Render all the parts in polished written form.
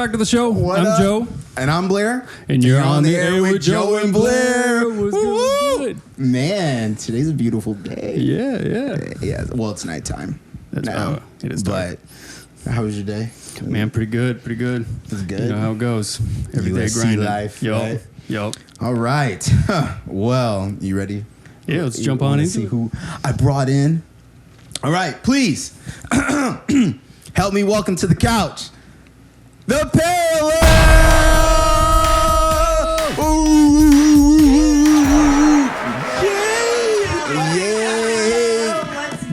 back to the show. I'm Joe. And I'm Blair. And you're on the air with Joe and Blair. What's good? Man, today's a beautiful day. Yeah. Well, it's nighttime. That's now. It is dark. But how was your day? Man, pretty good. It's good. You know how it goes. Every day USC grinding. life, Yup. right? All right. Well, you ready? Yeah, let's jump on into see it. who I brought in. All right, please help me welcome to the couch the Parallel.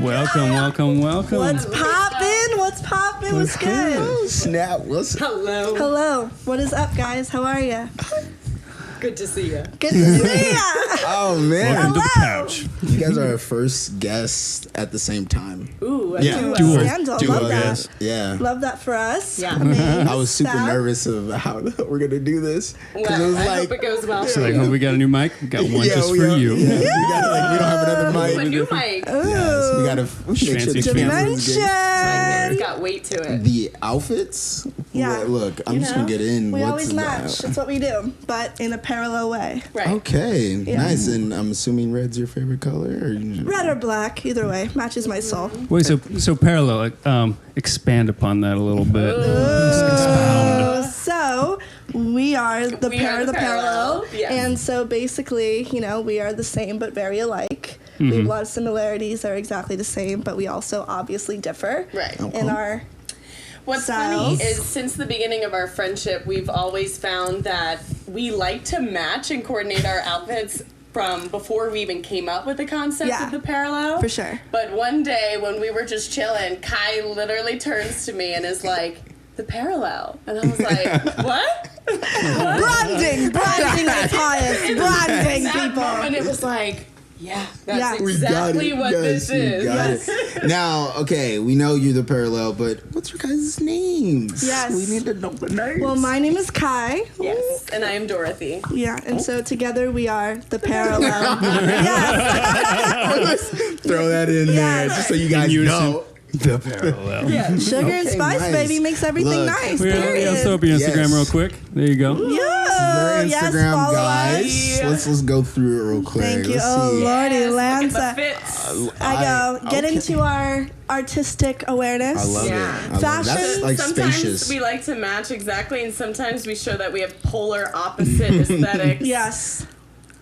Welcome. What's poppin'? What's good? Oh, snap. Hello. What is up, guys? How are you? Good to see you. Good to see ya. Oh, man. Welcome to the Hello. couch. You guys are our first guests at the same time. Ooh, Yeah. Duo. Scandal. Love that. Yes. Yeah. Love that for us. Yeah. Amazing I was super stuff. nervous of how we're going to do this. Well, Because it was I like, hope it goes well. So like, oh, we got a new mic. We got one just we for are- you. Yeah, we don't have another Ooh, a mic. new mic. Yes, we got to make sure Fancy the camera is Dimension. good. It's got weight to it. The outfits? Yeah. Look, I'm just going to get in. We What's always the- match. That's what we do, but in a parallel way. Right. Okay, nice. And I'm assuming red's your favorite color? Or you just... Red or black, either way, matches my soul. Wait, so parallel. Expand upon that a little bit. Expound. So we are the We pair are of the the parallel, parallel, yes. and so basically, we are the same but very alike. We have a lot of similarities that are exactly the same, but we also obviously differ Right. in our. What's Styles. funny is since the beginning of our friendship, we've always found that we like to match and coordinate our outfits from before we even came up with the concept Yeah, of the parallel. for sure. But one day when we were just chilling, Kai literally turns to me and is like, the parallel. And I was like, what? Branding is highest. Branding, That people. moment, it was like, yeah, that's Yeah. We got exactly it. what Yes, this we is. got it. Now, okay, we know you're the parallel, but what's your guys' names? Yes. We need to know the names. Well, my name is Kai. Yes, and I am Dorothy. Yeah, and so together we are the parallel. Yes. Throw that in there Yes. just so you guys unison. know. The parallel. Yeah. Sugar and Okay, spice, nice. baby, makes everything Look. nice. Yeah, Period. let's throw up your Instagram Yes. real quick. There you go. Yo, Their Instagram, yes, follow guys. us. Let's go through it real quick. Thank you. Let's Oh, see. Lordy, Yes, look at Lanza. the fits. I go. Get okay. into our artistic awareness. I love Yeah. it. I love it. Fashion. That's like Sometimes spacious. we like to match exactly, and sometimes we show that we have polar opposite aesthetics. Yes.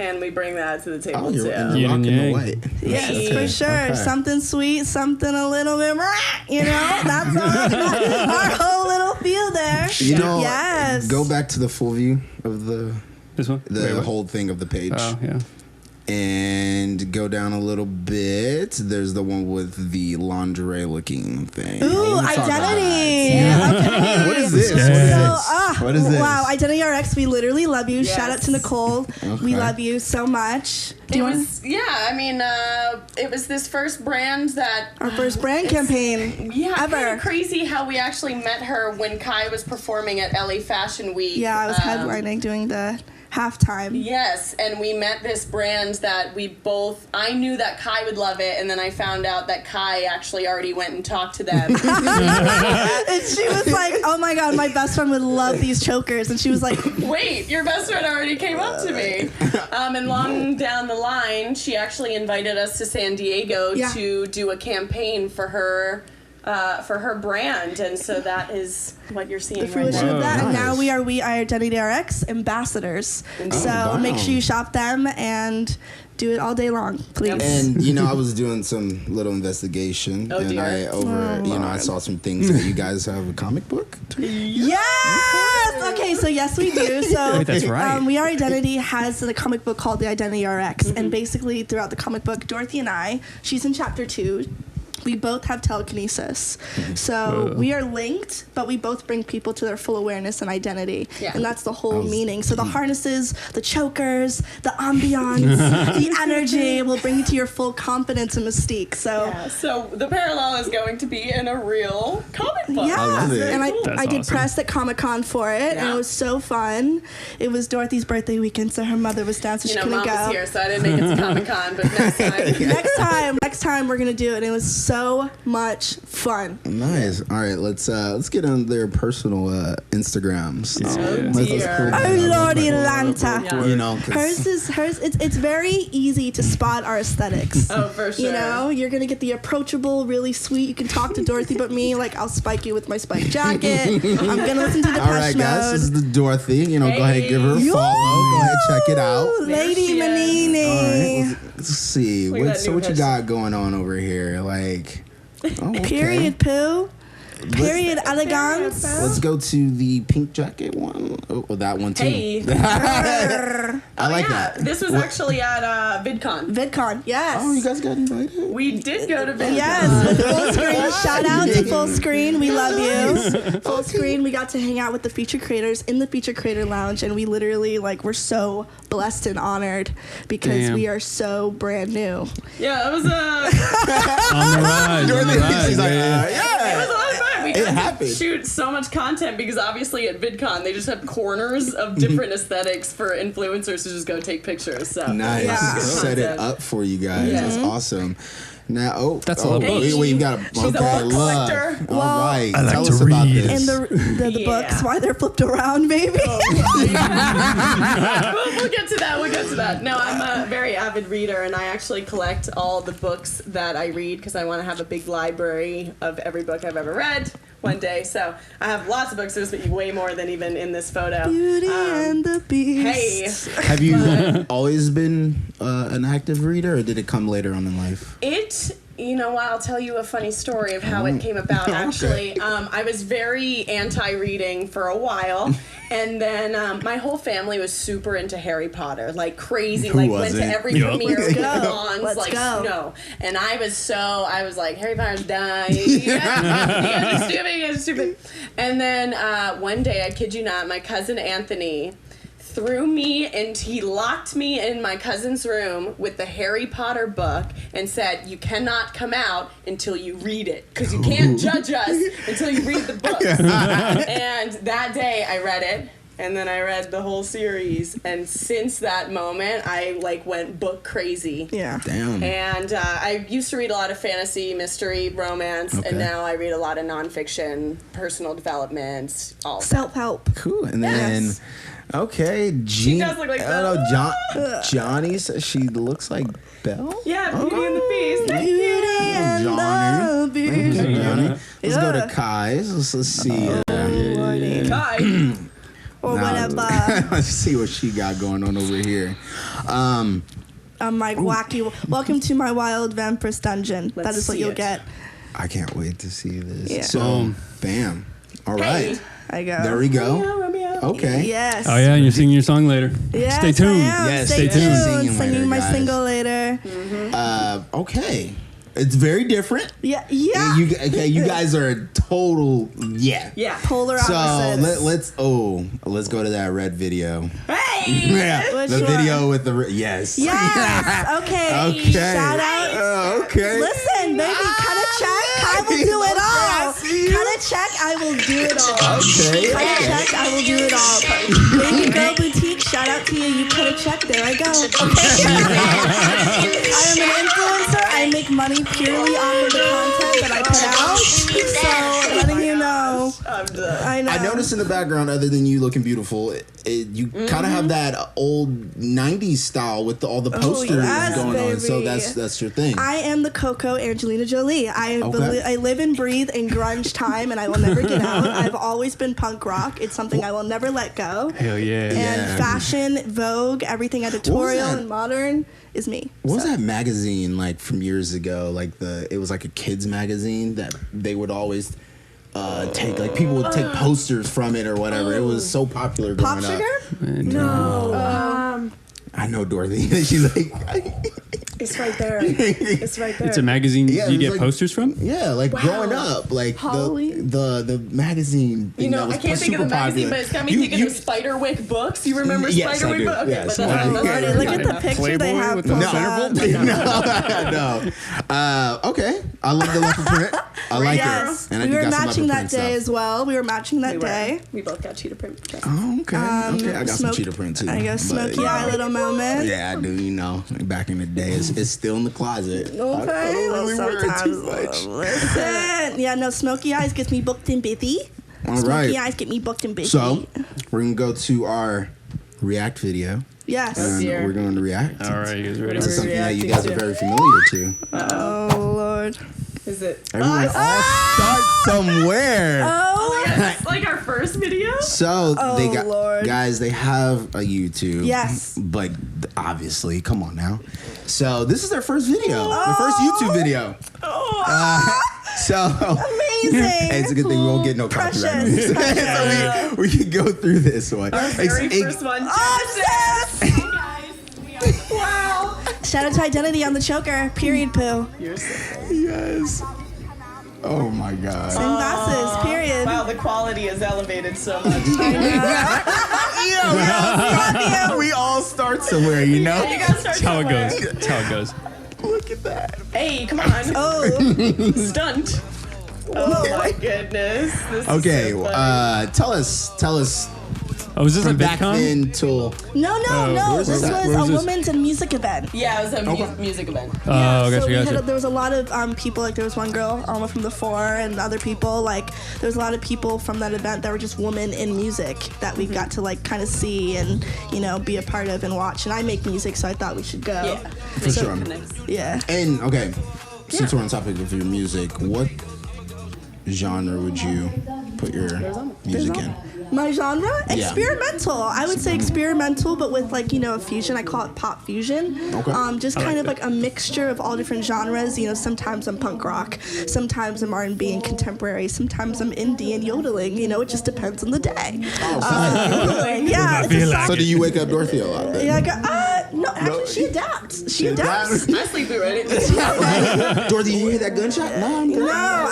And we bring that to the table Oh, you're too. and Yin and rocking the yang. white. Yes, Okay, for sure. okay. Something sweet, something a little bit, that's our whole little feel there. You know, Yes. go back to the full view of the This one? Wait. whole thing of the page. Oh, yeah. And go down a little bit. There's the one with the lingerie looking thing. I Ooh, wanna talk about identity. that. Okay. What is this? Yeah. What is So, this? What is this? Wow, Identity RX, we literally love you. Yes. Shout out to Nicole. We Okay. love you so much. Do It you want was, I mean, it was this first brand that. our first brand campaign Yeah, kind ever? of crazy how we actually met her when Kai was performing at LA Fashion Week. Yeah, I was headlining doing the halftime. Yes, and we met this brand that I knew that Kai would love it, and then I found out that Kai actually already went and talked to them. And she was like, oh my God, my best friend would love these chokers. And she was like, Wait, your best friend already came up to me. And long down the line, she actually invited us to San Diego Yeah. to do a campaign for her brand, and so that is what you're seeing the right fruition now. of that. And now Nice. we are Identity RX ambassadors. So wow. make sure you shop them and do it all day long, please. And I was doing some little investigation, Oh, and dear. I saw some things that you guys have a comic book. Yes! Okay, so yes, we do. So Wait, that's right. We Are Identity has a comic book called The Identity RX. And basically, throughout the comic book, Dorothy and I, she's in chapter 2. We both have telekinesis. So we are linked, but we both bring people to their full awareness and identity. Yeah. And that's the whole meaning. So the harnesses, the chokers, the ambiance, the energy will bring you to your full confidence and mystique. So Yeah, so the parallel is going to be in a real comic book. yeah, I love it. and That's I did awesome. press at Comic-Con for it, and Yeah. it was so fun. It was Dorothy's birthday weekend, so her mother was down, so You she know, couldn't Mom go. was here, so I didn't make it to Comic Con, but next time. Next time we're gonna do it. And it was so much fun. Nice. All right, let's get on their personal Instagrams. Let's dear. Oh Lordy Atlanta. Yeah. You know, 'cause- Hers. It's very easy to spot our aesthetics. Oh, for sure. You know, you're gonna get the approachable, really sweet. You can talk to Dorothy, but me, like, I'll spike you with my spike jacket. I'm gonna listen to Depeche all right, guys, this is Mode. the Dorothy. You know, go ahead, give her a Yo! follow. Go ahead, check it out. Lady she is. Manini. All right, let's see. Look at that So new what you hairstyle. got going on over here? Like, oh, okay. Period poo. Period elegance. Let's go to the pink jacket one. Oh, that one too. Hey. I like yeah, that. this was actually at VidCon. VidCon, yes. Oh, you guys got invited? We did go to VidCon. Yes, with Full Screen. Shout out to Full Screen. We love you. Full Screen. We got to hang out with the feature creators in the feature creator lounge, and we literally we're so blessed and honored because Damn. we are so brand new. Yeah, it was On the ride. On the Dorothy, ride, she's like, man. It was a lot of fun. We got to happened. shoot so much content because obviously at VidCon they just have corners of different aesthetics for influencers to just go take pictures. So Nice. Yeah. Set it Content. up for you guys. Yeah. That's awesome. Now, That's a lot of books. Wait, you got a She's a okay, book love. collector. All right, I like tell to us about read. this. And the Yeah. books, why they're flipped around, baby. we'll get to that. We'll get to that. No, I'm a very avid reader, and I actually collect all the books that I read because I want to have a big library of every book I've ever read one day. So I have lots of books. There's way more than even in this photo. Beauty and the Beast. Hey, Have you always been an active reader, or did it come later on in life? you know what? I'll tell you a funny story of how it came about. Actually, I was very anti-reading for a while, and then my whole family was super into Harry Potter, like crazy. Who went to wasn't? every Yup. premiere Let's with go. Bonds, Let's like go. no. And I was like, Harry Potter's dying. You guys are stupid. You guys are stupid. And then one day, I kid you not, my cousin Anthony threw me and he locked me in my cousin's room with the Harry Potter book and said, you cannot come out until you read it because you can't judge us until you read the book. And that day I read it, and then I read the whole series, and since that moment I went book crazy. Yeah. Damn. And I used to read a lot of fantasy, mystery, romance, Okay. and now I read a lot of nonfiction, personal development, all of that. Self-help. Cool. And Yes. then, okay, does look like I don't know, Belle. Johnny says she looks like Belle. Yeah, Beauty and the Beast. Thank Beauty you. and Johnny. the Beast. Johnny. Let's go Yeah. to Kai's. Let's see. Lordy. Kai. Or Now, whatever. Let's see what she got going on over here. I'm like wacky. Welcome to my wild vampirous dungeon. Let's that is what see you'll it. get. I can't wait to see this. Yeah. So, bam. All Hey. right. I go. There we go. Romeo. Okay. Yes. Oh yeah, and you're singing your song later. Yes, Stay tuned. I am. Yes, Stay stay tuned. tuned. Singing Singing later, my guys. single later. Okay. It's very different. Yeah. Yeah. You guys are a total yeah. Yeah. Polar So opposites. let's go to that red video. Hey. Yeah, Which the one? video with the yes. Yes. Okay. Okay. Shout out. Okay. Listen, baby, cut a check. I will do it all. Cut a check. I will do it all. Okay. Cut a check. I will do it all. Baby Girl Boutique. Shout out to you. You cut a check. There I go. I am an influencer. I make money purely off of the content that I put out. So letting you know. I'm done. I know. I noticed in the background, other than you looking beautiful, you kind of have that old '90s style with all the posters yes, going on. So baby. that's your thing. I am the Coco Angelina Jolie. Okay. I live and breathe in grunge time, and I will never get out. I've always been punk rock. It's something I will never let go. Hell yeah. And Yeah. fashion, Vogue, everything editorial that? and modern is me. What was that magazine like from years ago? It was like a kids magazine that they would always take, like people would take posters from it or whatever. It was so popular growing Pop up. Sugar? No. I know Dorothy. She's like, It's right there. It's right there. It's a magazine Yeah, you it was get like- posters from? yeah, like growing up, like Halloween? the magazine. You thing know, that was I can't think of the super magazine, popular. but it's got me thinking of Spiderwick books. You remember Yes, I Spiderwick do. books? Okay, Yes. but that's Okay. Lordy, look at the picture they Playboy have. with the pulled centerfold? up. no. Okay. I love the leopard print. I like Yes, it. And we you were got some matching leopard that print day stuff. as well. We were matching that day. We both got cheetah print. Oh, okay. Okay, I got some Smoke- cheetah print too. I got a but, smoky eye little moment. Yeah, I do. You know, back in the day, it's still in the closet. Okay, I don't well, really wear it too sometimes much. listen. Yeah, no, smoky eyes gets me booked and busy. All Smoky right. eyes get me booked and busy. So we're gonna go to our react video, yes. and dear. we're going to react. All right, you guys ready? This is something that you reacting guys are to? very familiar to. Oh Lord. Is it? Everyone all start somewhere. Oh. That's like our first video. So they got Lord. guys. They have a YouTube. Yes. But obviously, come on now. So this is their first video, their first YouTube video. So Amazing. it's a good thing we won't get no Precious. copyright. So we can go through this one. Very first one. Oh, sis. Wow. Shout out to Identity on the choker. Period poo. You're so Yes. Oh my God. Same glasses. Period. Wow, the quality is elevated so much. Yeah, we all start somewhere, you know. You gotta start That's how it somewhere. goes. That's how it goes. Look at that. Hey, come on. Oh. Stunt. Oh my goodness. This Okay, is so funny. tell us Oh, is this a from back VidCon? then till No. where was This that? was Where was a this? women's and music event. Yeah, it was a music event. Oh, So gotcha, we had, gotcha. there was a lot of people, like there was one girl, Alma from the Four, and other people, like there was a lot of people from that event that were just women in music that we got to like kind of see and, you know, be a part of and watch. And I make music, so I thought we should go. Yeah. For sure. Yeah. and okay, since we're on topic of your music, what genre would you put your music in? My genre? Yeah. Experimental. I would say experimental, but with like, you know, a fusion. I call it pop fusion. Okay. Just kind of like a mixture of all different genres. You know, sometimes I'm punk rock, sometimes I'm R&B and contemporary, sometimes I'm indie and yodeling. You know, it just depends on the day. Yeah. It's a feel like song- So do you wake up Dorothy a lot? Then? yeah, I go, no, actually, she adapts. She adapts. I sleep already. Dorothy, you hear that gunshot? No, I'm good. No,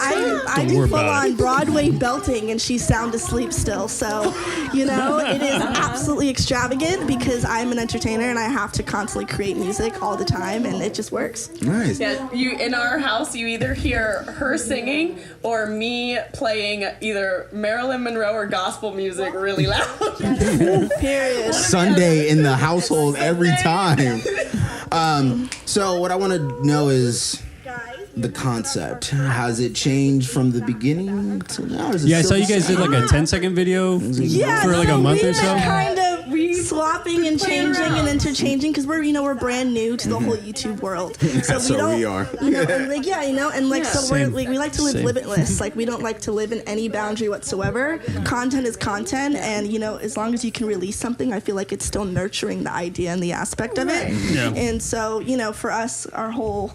I do worry full about on it. Broadway belting and she's sound asleep still. So, you know, it is absolutely extravagant because I'm an entertainer and I have to constantly create music all the time and it just works. Nice. Yeah, you in our house, you either hear her singing or me playing either Marilyn Monroe or gospel music really loud. Period. Sunday in the household every time. So what I want to know is the concept. Has it changed from the beginning to now? Is it Yeah, I still saw you the guys did same? like a 10-second video Yeah, for like a month we've or so. been kind of swapping and changing and interchanging because we're brand new to the whole YouTube world. So So we are. You know, and like, yeah, you know, and like so Same. we like to live Same. limitless. Like we don't like to live in any boundary whatsoever. Content is content, and you know, as long as you can release something, I feel like it's still nurturing the idea and the aspect of it. Yeah. And so, you know, for us, our whole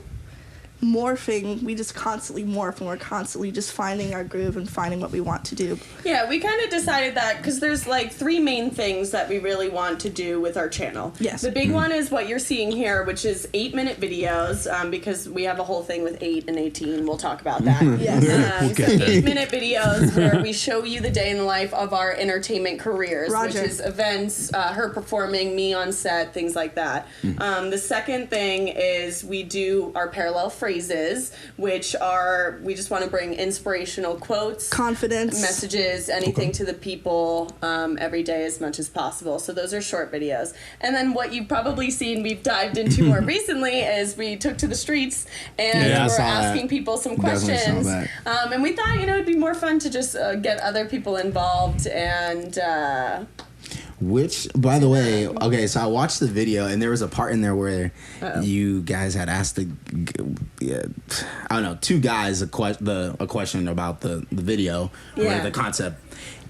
morphing, we just constantly morph and we're constantly just finding our groove and finding what we want to do. Yeah, we kind of decided that because there's like three main things that we really want to do with our channel. Yes. The big one is what you're seeing here, which is 8-minute videos, because we have a whole thing with 8 and 18. We'll talk about that. Yes. So 8-minute videos where we show you the day in the life of our entertainment careers, Roger. which is events, her performing, me on set, things like that. The second thing is we do our parallel phrases, which are, we just want to bring inspirational quotes, Confidence. messages, anything to the people every day as much as possible. So those are short videos. And then what you've probably seen we've dived into more recently is we took to the streets and Yeah, I we're saw that. asking people some Definitely saw questions. that. And we thought, you know, it'd be more fun to just get other people involved and Which, by the way, okay, so I watched the video and there was a part in there where you guys had asked I don't know, two guys a question about the video, or Yeah. the concept,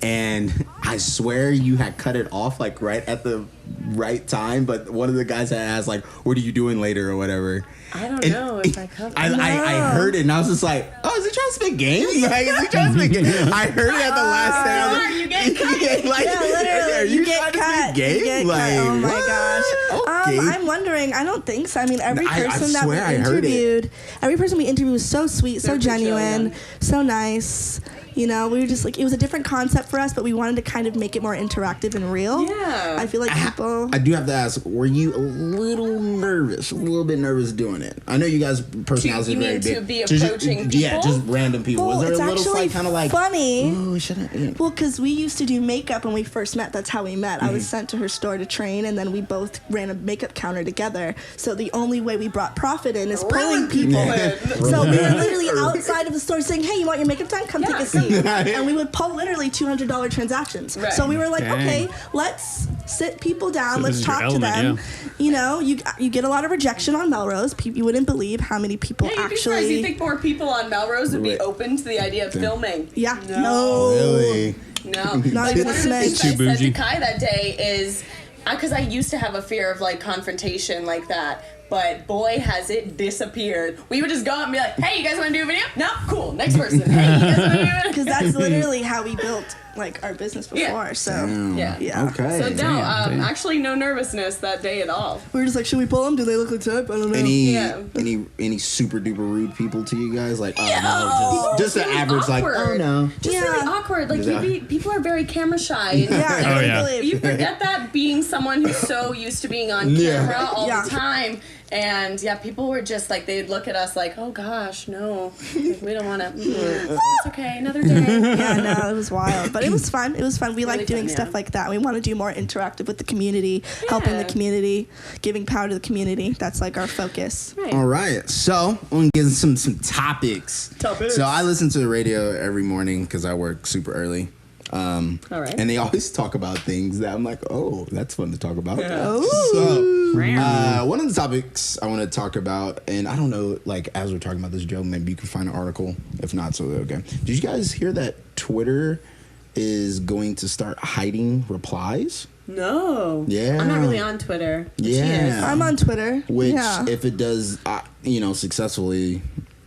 and I swear you had cut it off like right at the right time, but one of the guys had asked like, "What are you doing later?" or whatever. I don't And know if I covered I heard it and I was just like, oh, is he trying to spit game? Like, is he trying to spit game? I heard it at the last second. I was like, you get cut. yeah, like, Yeah, literally, are you get trying to cut. spit game? You get Like, cut. Oh my what? gosh. Okay. I'm wondering. I don't think so. I mean, every I person that we swear I heard it. interviewed, every person we interviewed was so sweet, so They're pretty chill, genuine, yeah. so nice. You know, we were just like, it was a different concept for us, but we wanted to kind of make it more interactive and real. Yeah. I feel like people. I do have to ask, were you a little bit nervous doing it? I know you guys' personalities You are very mean to big. be Just- approaching Yeah, people? just random people. Well, Was there it's a little actually slight kind of like, funny. oh, should I? Yeah. Well, because we used to do makeup when we first met. That's how we met. I was sent to her store to train, and then we both ran a makeup counter together. So the only way we brought profit in is pulling people. Yeah. So we were literally outside of the store saying, "Hey, you want your makeup done? Come take a seat." Right. And we would pull literally $200 transactions. Right. So we were like, Dang. "Okay, let's sit people down. So this let's is your talk to element, them." You know, you get a lot of rejection on Melrose. You wouldn't believe how many people Yeah, you'd be surprised. You actually. think more people on Melrose would be Right. open to the idea of filming? Yeah. No. No. Really? No. Not Like, even one a of the smidge. things Too I said to bougie. Kai that day is, because I used to have a fear of like confrontation like that. But boy, has it disappeared. We would just go out and be like, "Hey, you guys want to do a video? No, cool. Next person. Hey, you guys want to do a video?" Because that's literally how we built like our business before. Yeah. So Damn. Yeah. Yeah. Okay. So no, Damn. actually no nervousness that day at all. we were just like, should we pull them? Do they look like type? I don't know. Yeah. Any super duper rude people to you guys? Like, oh Yeah. no, just the Really average, like, oh awkward. no. Just Yeah. really awkward. Like Yeah. people are very camera shy. And Yeah. Oh, yeah. Really. You forget that being someone who's so used to being on Yeah. camera all Yeah. the time. And yeah, people were just like, they'd look at us like, "Oh gosh, no, like, we don't want to. It's okay, another day." Yeah, no, it was wild, but it was fun. It was fun. We Really like doing fun, stuff yeah. like that. We want to do more interactive with the community, helping the Yeah. community, giving power to the community. That's like our focus. Right. All right, so I'm gonna get some topics. Topics. So I listen to the radio every morning because I work super early. All right. And they always talk about things that I'm like, oh, that's fun to talk about. Yeah. So, one of the topics I want to talk about, and I don't know, like as we're talking about this, Joe, maybe you can find an article. If not, so okay. Did you guys hear that Twitter is going to start hiding replies? No. Yeah. I'm not really on Twitter. But she Yeah. is. I'm on Twitter. Which, yeah. if it does, successfully,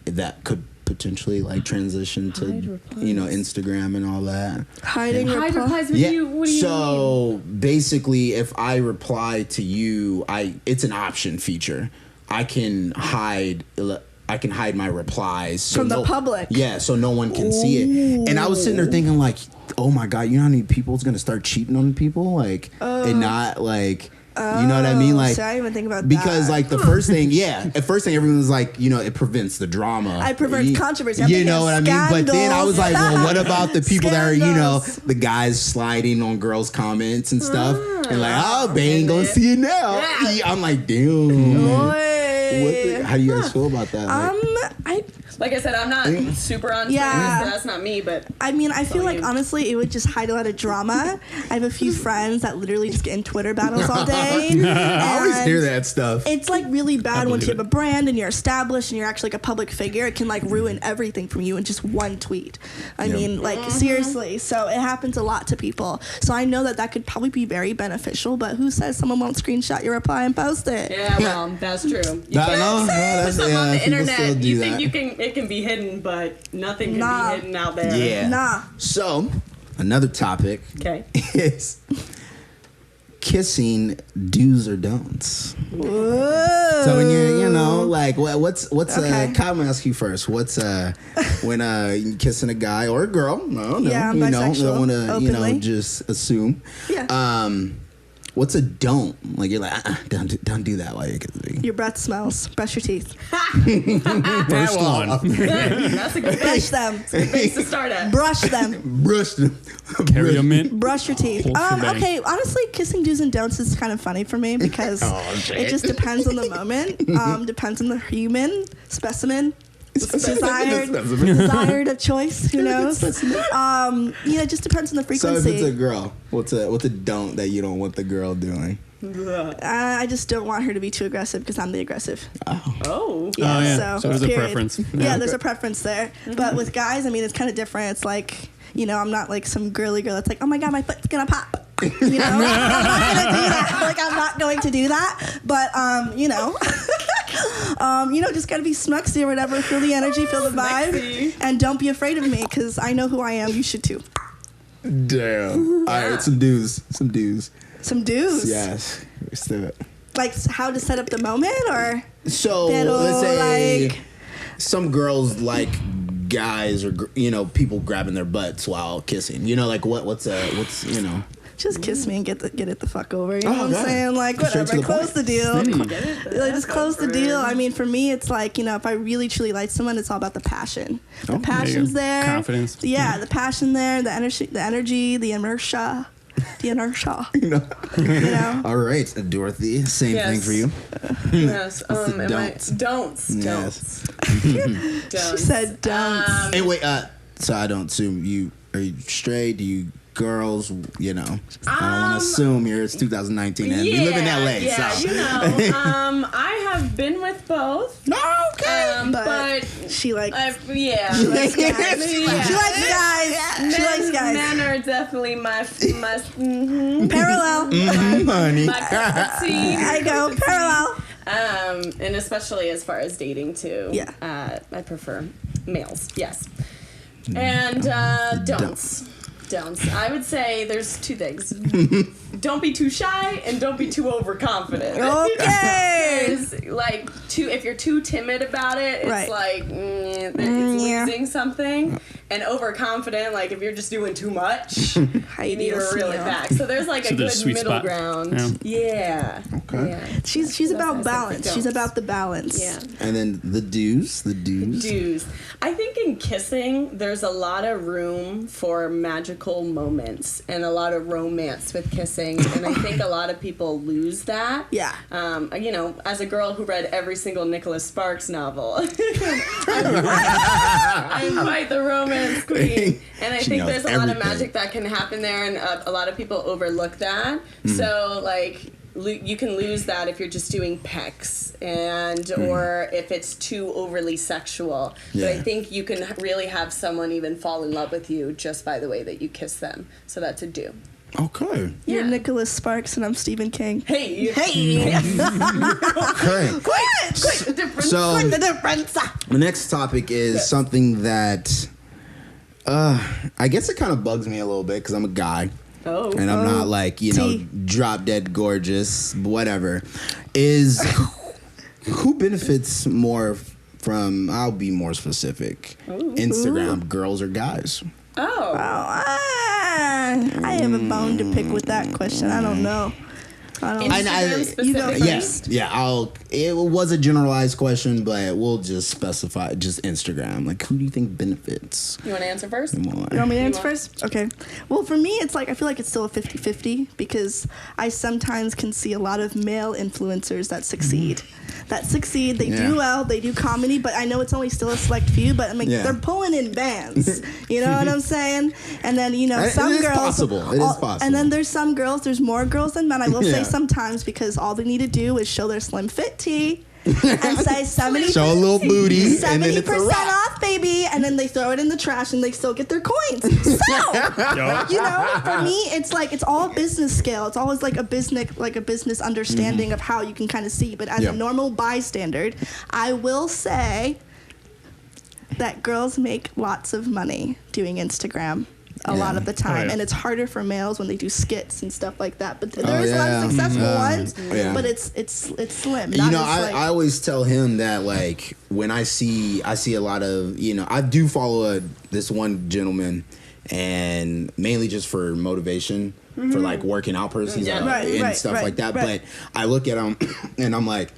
that could potentially like transition to, Hide replies. Instagram and all that. Hiding Hide reply- replies with you. What do you mean? So basically, if I reply to you, it's an option feature. I can hide my replies so From the public. Yeah, so no one can see it. And I was sitting there thinking, like, oh my god, you know how many people's gonna start cheating on people, like, and not like. You know what I mean? Like, so I didn't even think about because that. like the first thing, everyone was like, it prevents the drama. I prevent controversy. I'm You thinking know what I mean? But then I was like, well, scandals. what about the people that are, Scandals. the guys sliding on girls' comments and stuff, and like, oh, they ain't And gonna it- see it now. Yeah. I'm like, damn. Boy. How do you guys feel about that? Like, Like I said, I'm not super on Twitter, Yeah. so that's not me. But I mean, I feel like you. honestly, it would just hide a lot of drama. I have a few friends that literally just get in Twitter battles all day. I always and hear that stuff. It's like really bad once you believe have a brand and you're established and you're actually like a public figure. It can like ruin everything from you in just one tweet. I mean, like seriously. So it happens a lot to people. So I know that could probably be very beneficial. But who says someone won't screenshot your reply and post it? yeah, well, that's true. You No, can't no, put that's- something on yeah, the people still internet. do You that. think it can be hidden, but nothing can Nah. be hidden out there. Yeah. Nah. So another topic Okay. is kissing do's or don'ts. Whoa. So when you're, like, what's Okay. Kyle, I'm gonna ask you first. What's when you kissing a guy or a girl? No, Yeah, I'm bisexual, don't want to, openly. just assume. Yeah. What's a don't? Like you're like, don't do that while you're kissing. Your breath smells. Brush your teeth. First one. That's a good Brush them. place to start at. Brush them. Brush them. Carry a mint. Brush your teeth. Whole shebang. Okay, honestly, kissing do's and don'ts is kind of funny for me because it just depends on the moment. Depends on the human specimen. Desired of choice. Who knows? It just depends on the So frequency. if it's a girl, what's a don't that you don't want the girl doing? I just don't want her to be too aggressive because I'm the aggressive. Oh. Yeah, Oh, yeah. So there's a period. preference. Yeah, Yeah. there's a preference there. But with guys, I mean, it's kind of different. It's like, I'm not like some girly girl that's like, oh my God, my foot's gonna pop. I'm not gonna do that. Like, I'm not going to do that. But, just gotta be smuxy or whatever. Feel the energy, feel the vibe. Smuxy. And don't be afraid of me because I know who I am. You should too. Damn. All right, some do's. Some dudes. Yes. Let's do it. Like how to set up the moment or. So Pero, let's say like- some girls like guys or people grabbing their butts while kissing? Like what's Just kiss me and get it the fuck over. You know Oh, what I'm God. saying? Like, Straight to whatever, the close point. the deal. Like, just close the over. deal. I mean, for me, it's like, if I really truly like someone, it's all about the passion. The passion's there. Confidence. Yeah, the passion there, the energy, the inertia. The inertia. All right, Dorothy, same Yes. thing for you. Yes. the Don'ts. Yes. She said don't. Hey, wait, so I don't assume are you straight? Do you girls? I don't want to assume here. It's 2019 and we live in LA. Yeah, so. I have been with both. Okay. But she likes Yeah. she likes guys. Yeah. She likes guys. She likes guys. Men are definitely my Parallel. Honey. my cup of tea. I go parallel. And especially as far as dating too. Yeah. I prefer males. Yes. And don'ts. I would say there's two things. Don't be too shy and don't be too overconfident. Okay. There's if you're too timid about it, it's Right. like it's Yeah. losing something. And overconfident, like if you're just doing too much, you need to reel it back. So there's like a there's good a sweet middle spot. ground. Yeah. Okay. Yeah. She's about That's balance. She's about the balance. Yeah. And then the do's. Dues. I think in kissing, there's a lot of room for magical moments and a lot of romance with kissing, and I think a lot of people lose that. Yeah. As a girl who read every single Nicholas Sparks novel, I'm quite the romance queen, and I She think knows there's a lot of everything. magic that can happen there, and a lot of people overlook that. So you can lose that if you're just doing pecs or if it's too overly sexual. But I Yeah. think you can really have someone even fall in love with you just by the way that you kiss them. So that's a do. Okay. You're Yeah. Nicholas Sparks and I'm Stephen King. Hey. Okay. Quite the difference. So What's the difference? the next topic is something that I guess it kind of bugs me a little bit because I'm a guy. Oh. And I'm not like, T. drop dead gorgeous, whatever. Is who benefits more from, I'll be more specific, Instagram, girls or guys? Oh. I have a bone to pick with that question. I don't know. Instagram specifically? You go Yes. Yeah, it was a generalized question, but we'll just specify just Instagram. Like, who do you think benefits You want to answer first? more? You want me to answer You want- first? Okay. Well, for me, it's like I feel like it's still a 50-50 because I sometimes can see a lot of male influencers that succeed. They Yeah. do well, they do comedy, but I know it's only still a select few, but I mean, Yeah. they're pulling in bands. You know what I'm saying? And then, It some is girls. possible. It is possible. And then there's some girls, there's more girls than men, I will say Yeah. sometimes, because all they need to do is show their slim fit tee and say 70 Show a little booty, and then it's a 70% wrap. off, baby, and then they throw it in the trash and they still get their coins. So, for me, it's like it's all business scale. It's always like a business understanding of how you can kind of see. But as Yeah. a normal bystander, I will say that girls make lots of money doing Instagram. A lot of the time, yeah. and it's harder for males when they do skits and stuff like that. But there's a lot of yeah. successful Yeah. ones, Yeah. but it's slim. You not know, as, like- I always tell him that, like, when I see a lot of, I do follow this one gentleman, and mainly just for motivation, for like working out purposes Yeah. and stuff like that. Right. But I look at him and I'm like,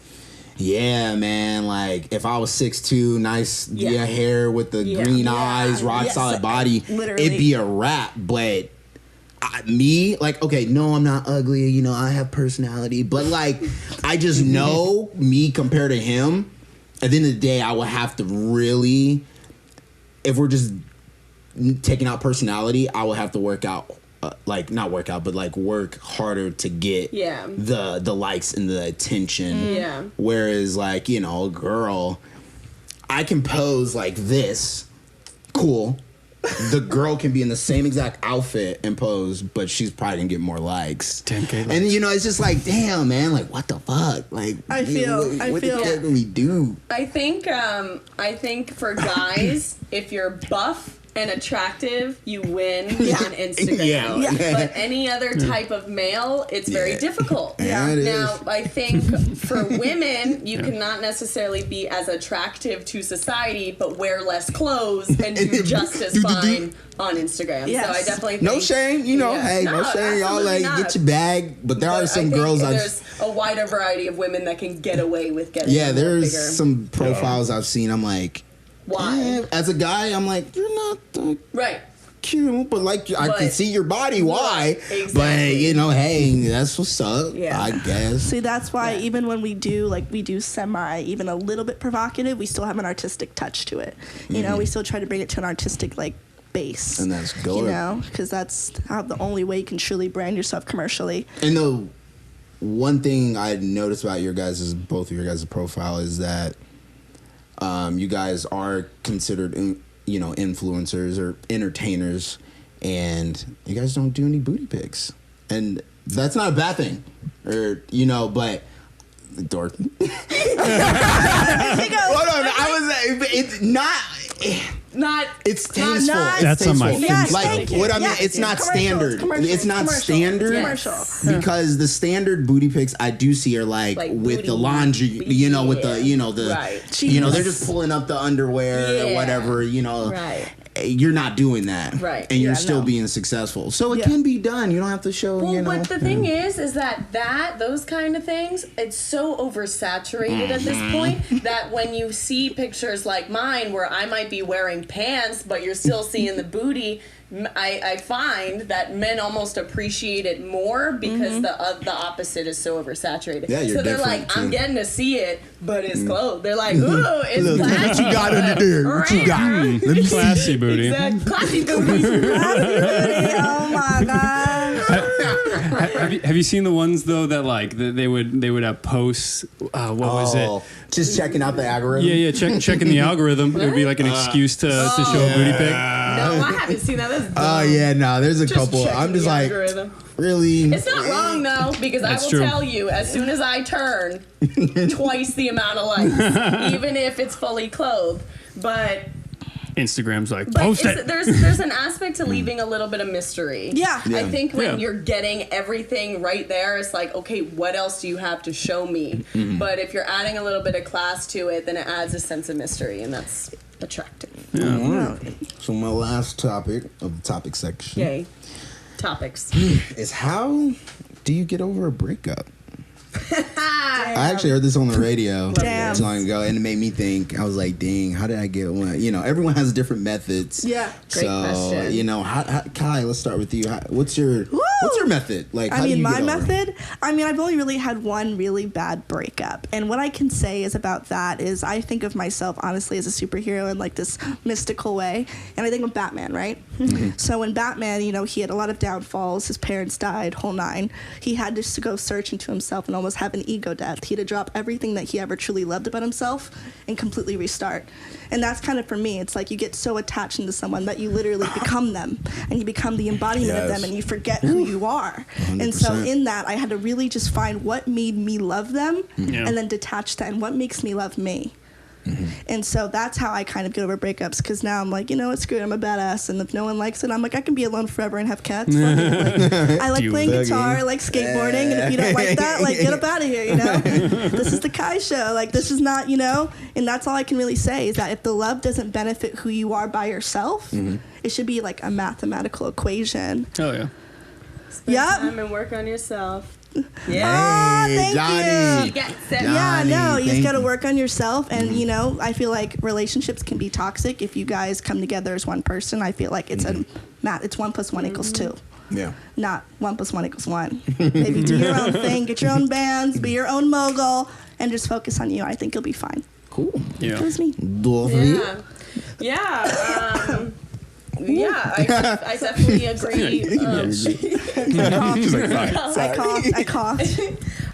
yeah, man, like if I was 6'2", nice hair with the green eyes, rock Yes. solid body, Literally. it'd be a wrap. But me, like, okay, no, I'm not ugly, I have personality, but like, I just know me compared to him, at the end of the day, I would have to really, if we're just taking out personality, I would have to work out, not work out, but like work harder to get the likes and the attention. Yeah. Whereas like, a girl, I can pose like this, cool. The girl can be in the same exact outfit and pose, but she's probably gonna get more likes. 10K likes. And it's just like, damn, man, like what the fuck? Like, I feel- what the fuck do we do? I think for guys, if you're buff and attractive, you win on Instagram. Yeah. But any other type of male, it's very difficult. Yeah, it now, is. I think for women, you cannot necessarily be as attractive to society, but wear less clothes and do just as fine on Instagram. Yes. So I definitely think... No shame, hey, no shame. Y'all absolutely not. get your bag. But there are But some I think girls there's a wider variety of women that can get away with getting a little there's bigger. some profiles I've seen. I'm like, Why? as a guy, I'm like, you're not that Right. cute, but like I can But- see your body. Why? Exactly. But hey, that's what's up. Yeah. I guess. See, that's why Yeah. even when we do semi, even a little bit provocative, we still have an artistic touch to it. You know, we still try to bring it to an artistic base. And that's good. You know, because that's how the only way you can truly brand yourself commercially. And the one thing I noticed about both of your guys' profile is that you guys are considered, influencers or entertainers, and you guys don't do any booty pics, and that's not a bad thing, but Dorothy. Hold on, it's not. It's tasteful. not- That's on my tasteful. Yes, Like thank you. what I mean, Yes, it's not commercial, standard. commercial, It's not commercial, standard commercial. because the standard booty pics I do see are like Like with the booty, laundry, with the Right. they're just pulling up the underwear or Yeah. whatever, Right. You're not doing that, Right. And you're Yeah, still no. being successful, so it Yeah. can be done. You don't have to show, Well, but the thing is that those kind of things, it's so oversaturated at this point that when you see pictures like mine where I might be wearing pants, but you're still seeing the booty, I find that men almost appreciate it more because the opposite is so oversaturated. Yeah, you're so they're different, like, I'm too. getting to see it, but it's clothes. They're like, ooh, it's Look, what classy. you got under there? What you got? Right. Let me see. Classy booty. Exactly. Classy booties. Oh my god! Have you seen the ones though that they would have posts? What was it? Just checking out the algorithm. Yeah, checking the algorithm. It would be like an excuse to show a booty pic. No, I haven't seen that. That's dumb. Oh yeah, no, there's a Just couple. checking I'm just the like, algorithm. really? It's not wrong though, because That's I will true. tell you, as soon as I turn, twice the amount of likes, even if it's fully clothed. But Instagram's like, post it. there's an aspect to leaving a little bit of mystery. Yeah. Yeah. I think when Yeah. you're getting everything right there, it's like, okay, what else do you have to show me? But if you're adding a little bit of class to it, then it adds a sense of mystery, and that's attractive. So my last topic of the topic section Yay. Topics. is how do you get over a breakup? I actually heard this on the radio Damn. not long ago, and it made me think. I was like, "Dang, how did I get one?" Everyone has different methods. Yeah. Great so question. how, Kai, let's start with you. What's your method? Like, how do you my get over? method, I've only really had one really bad breakup. And what I can say is about that is I think of myself, honestly, as a superhero in like this mystical way. And I think of Batman, right? So when Batman, he had a lot of downfalls. His parents died, whole nine. He had to go search into himself and almost have an ego death. He had to drop everything that he ever truly loved about himself and completely restart. And that's kind of for me. It's like you get so attached into someone that you literally become them. And you become the embodiment of them, Yes. and you forget who you are. And so 100%. in that, I had to really just find what made me love them Yeah. and then detach that and what makes me love me. And so that's how I kind of get over breakups, because now I'm like, it's screw it, I'm a badass, and if no one likes it, I'm like, I can be alone forever and have cats. Fuck it. Like, I like Do playing thugging. guitar, I like skateboarding, and if you don't like that, like, get up out of here, This is the Kai show. Like, this is not, and that's all I can really say is that if the love doesn't benefit who you are by yourself, it should be like a mathematical equation. Oh yeah. Spend Yep. time and work on yourself. Yeah. Ah, Hey, thank Johnny. you. Gets it. Yeah, Johnny, no, you just thank got to you. work on yourself. And, I feel like relationships can be toxic if you guys come together as one person. I feel like it's it's 1 + 1 = 2. Yeah. Not 1 + 1 = 1. Maybe do your own thing, get your own bands, be your own mogul, and just focus on you. I think you'll be fine. Cool. Yeah. That was me. Dorothy? Yeah. Yeah, I definitely agree. She's like, fine. I coughed.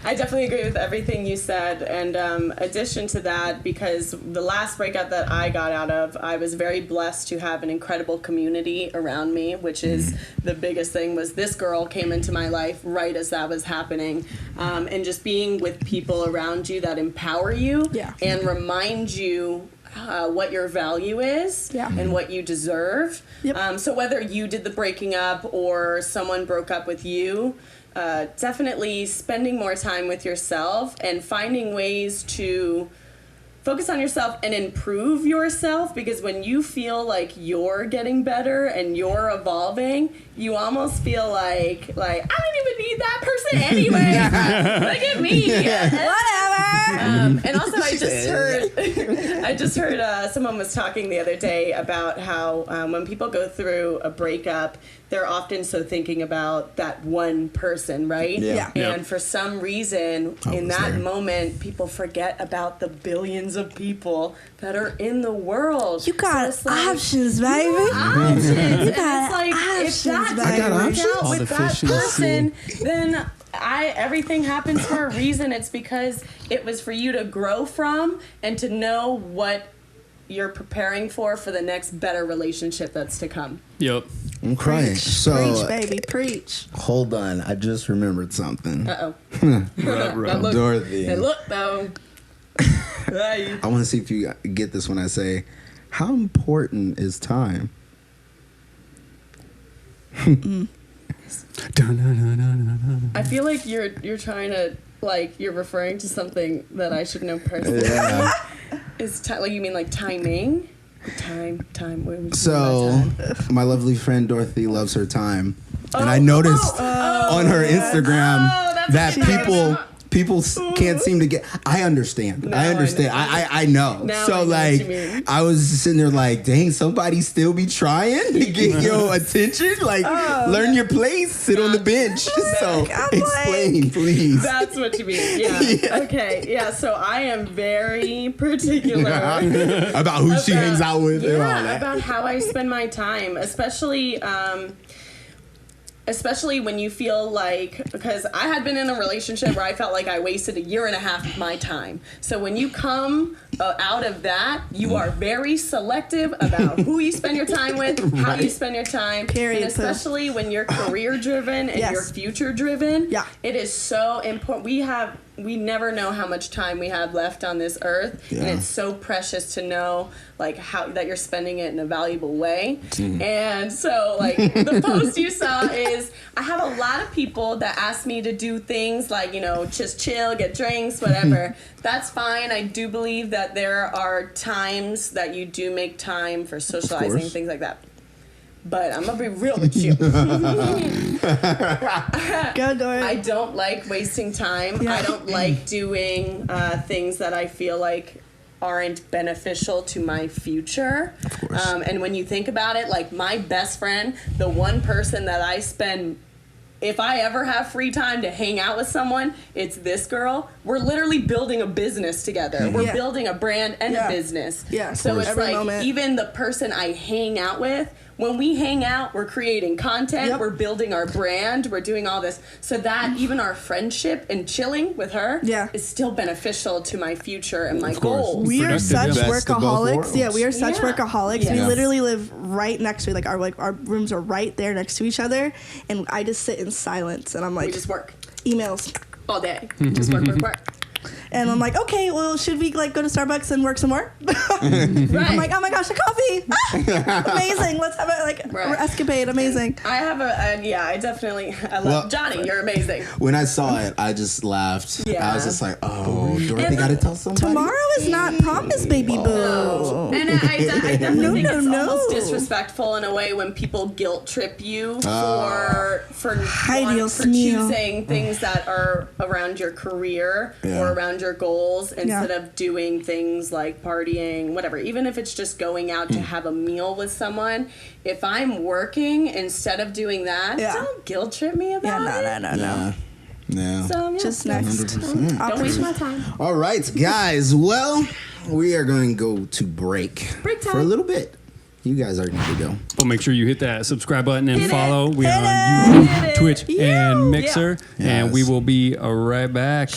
I definitely agree with everything you said. And addition to that, because the last breakup that I got out of, I was very blessed to have an incredible community around me, which is the biggest thing. Was this girl came into my life right as that was happening, and just being with people around you that empower you Yeah. and remind you what your value is Yeah. and what you deserve. Yep. So whether you did the breaking up or someone broke up with you, definitely spending more time with yourself and finding ways to focus on yourself and improve yourself, because when you feel like you're getting better and you're evolving, you almost feel like I don't even need that person anyway. Look at me. Whatever. And also, I just heard someone was talking the other day about how when people go through a breakup, they're often so thinking about that one person, right? Yeah. Yeah. And for some reason, in was that there. moment, people forget about the billions of people that are in the world. You got So it's like, options, baby. options. And it's got like, if options, that baby. I got doesn't work options? out All with the that fish in the person, then everything happens for a reason. It's because it was for you to grow from and to know what you're preparing for the next better relationship that's to come. Yep. I'm crying. Preach, So baby, preach. hold on, I just remembered something. Uh-oh. Right. Look, Dorothy. and look, though. Right. I want to see if you get this when I say, how important is time? I feel like you're trying to, like, you're referring to something that I should know personally. Yeah. Is like, you mean like timing? Time. What would you mean by So, time? my lovely friend Dorothy loves her time, and I noticed on her Instagram that's that what she people can't seem to get. I understand. No, I understand. I know. Now I So know what like, you mean. I was just sitting there like, dang, somebody still be trying to get your attention. Like, learn your place, sit on the bench. So I'm explain, please. That's what you mean. Yeah. Yeah. Okay. Yeah. So I am very particular About who she hangs out with and all yeah, that. about how I spend my time, especially when you feel like, because I had been in a relationship where I felt like I wasted a year and a half of my time. So when you come out of that, you are very selective about who you spend your time with, how you spend your time. Period, And especially when you're career driven and Yes. you're future driven. Yeah. It is so important. We never know how much time we have left on this earth, and Yeah. it's so precious to know like how that you're spending it in a valuable way. And so like the post you saw is, I have a lot of people that ask me to do things like, just chill, get drinks, whatever. That's fine. I do believe that there are times that you do make time for socializing, course. things like that. But I'm gonna be real with you. Go, Dory. I don't like wasting time. Yeah. I don't like doing things that I feel like aren't beneficial to my future. Of course. And when you think about it, like my best friend, the one person that I spend, if I ever have free time to hang out with someone, it's this girl. We're literally building a business together. We're Yeah. building a brand and Yeah. a business. Yeah, of So course. it's Every like moment. even the person I hang out with, when we hang out, we're creating content, Yep. we're building our brand, we're doing all this. So that even our friendship and chilling with her Yeah. is still beneficial to my future and my Of course. goals. We are Productive, such yeah. Best of both workaholics. worlds. Yeah, we are such Yeah. workaholics. We Yeah. literally live right next to our rooms are right there next to each other, and I just sit in silence and I'm We like just work emails. all day. Just work. And I'm like, okay, well, should we like go to Starbucks and work some more? Right. I'm like, oh my gosh, a coffee! Ah, amazing. Let's have a Right. escapade. Amazing. I have I love Well- Johnny, you're amazing. When I saw it, I just laughed. Yeah. I was just like, oh, Dorothy And got to tell somebody. Tomorrow is not promised, baby boo. No. And I definitely No, think no, it's no. almost disrespectful in a way when people guilt trip you for Ay, Dios mío. choosing things that are around your career Yeah. or around your goals instead Yeah. of doing things like partying, whatever. Even if it's just going out to have a meal with someone, if I'm working instead of doing that, Yeah. don't guilt trip me Yeah, about it. no. Yeah. Yeah. So yeah, Just next. 100%. don't waste my time. All right, guys. Well, we are going to go to break Break time. for a little bit. You guys are going to go. Well, make sure you hit that subscribe button and Hit it. follow. We are Hit on it. YouTube, Hit it. Twitch, and Yeah. Mixer. Yeah. And we Yes. will be right back.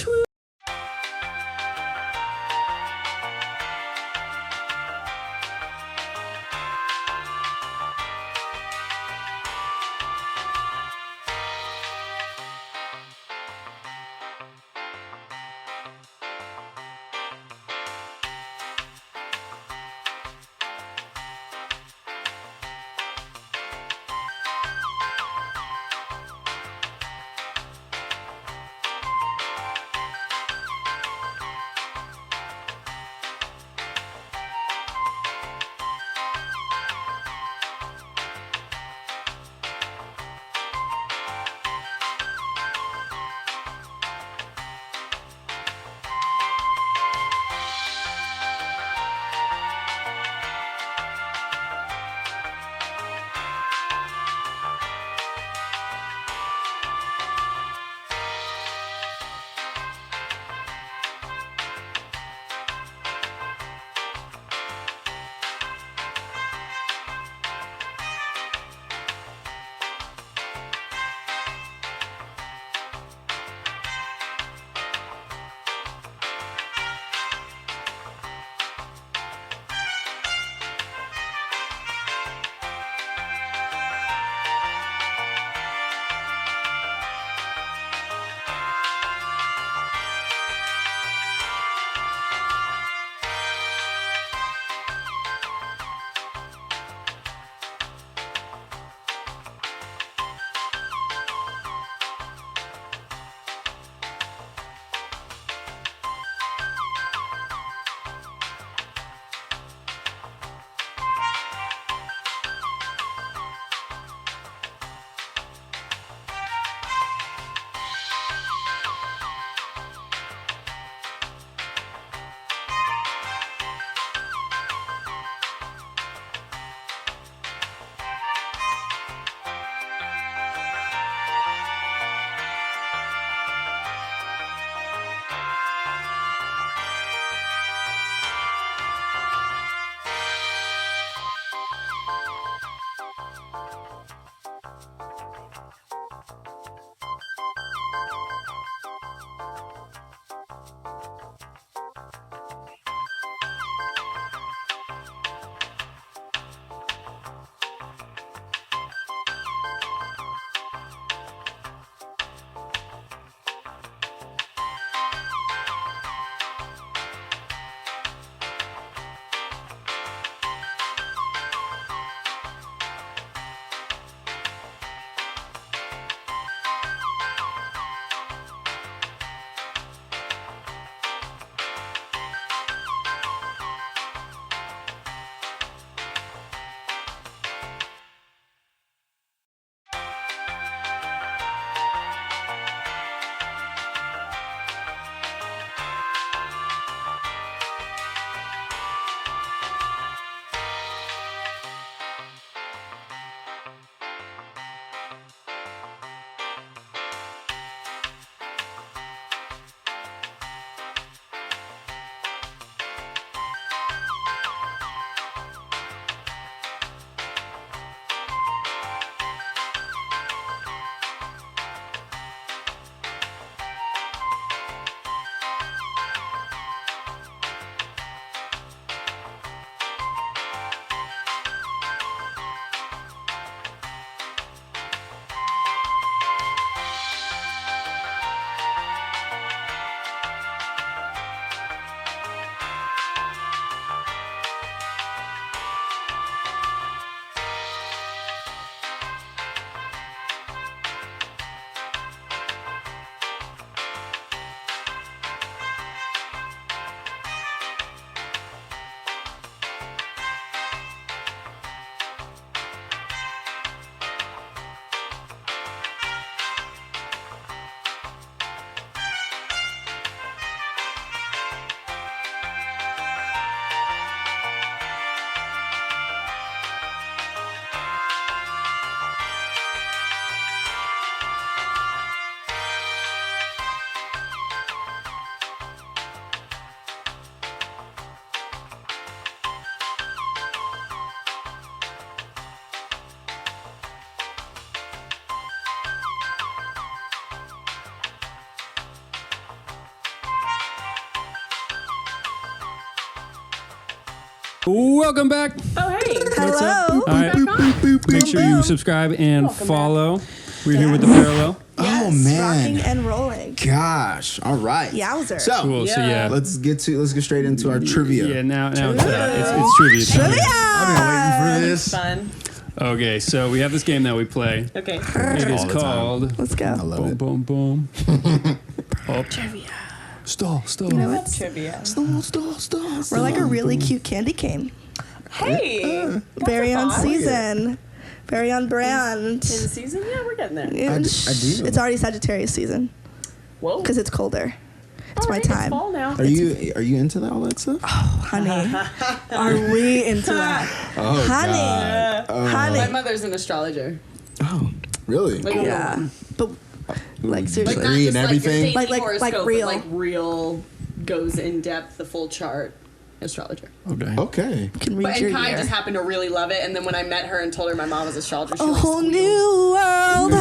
Welcome back. Oh, hey. Hello. All right. Back on. Make sure you subscribe and Welcome follow. We're here with the parallel. Oh Rocking man. and rolling. Gosh. All right. Yowzer. So Cool. So Yeah. yeah. let's get straight into our trivia. Yeah. Now it's trivia time. Trivia. I've been waiting for this. Fun. Okay. So we have this game that we play. Okay. It is All the time. called. Let's I go. love Boom, it. boom, boom. Oh, Trivia. stall. You know what? Trivia. We're like a really cute candy cane. Hey. Very on thought. season. Very on brand. In season? Yeah, we're getting there. I do. It's already Sagittarius season Whoa. because it's colder. It's All my right, time. It's fall now. Are you into that all that stuff? Honey, are we into that? Oh Honey. God. Honey. My mother's an astrologer. Oh, really? Like, Yeah, but like seriously. Like, and everything? Like, Like horoscope, real. But like real goes in depth, the full chart. Astrologer. Okay. Okay. can read But your and Kai year. just happened to really love it. And then when I met her and told her my mom was an astrologer, she A like whole squealed. new world.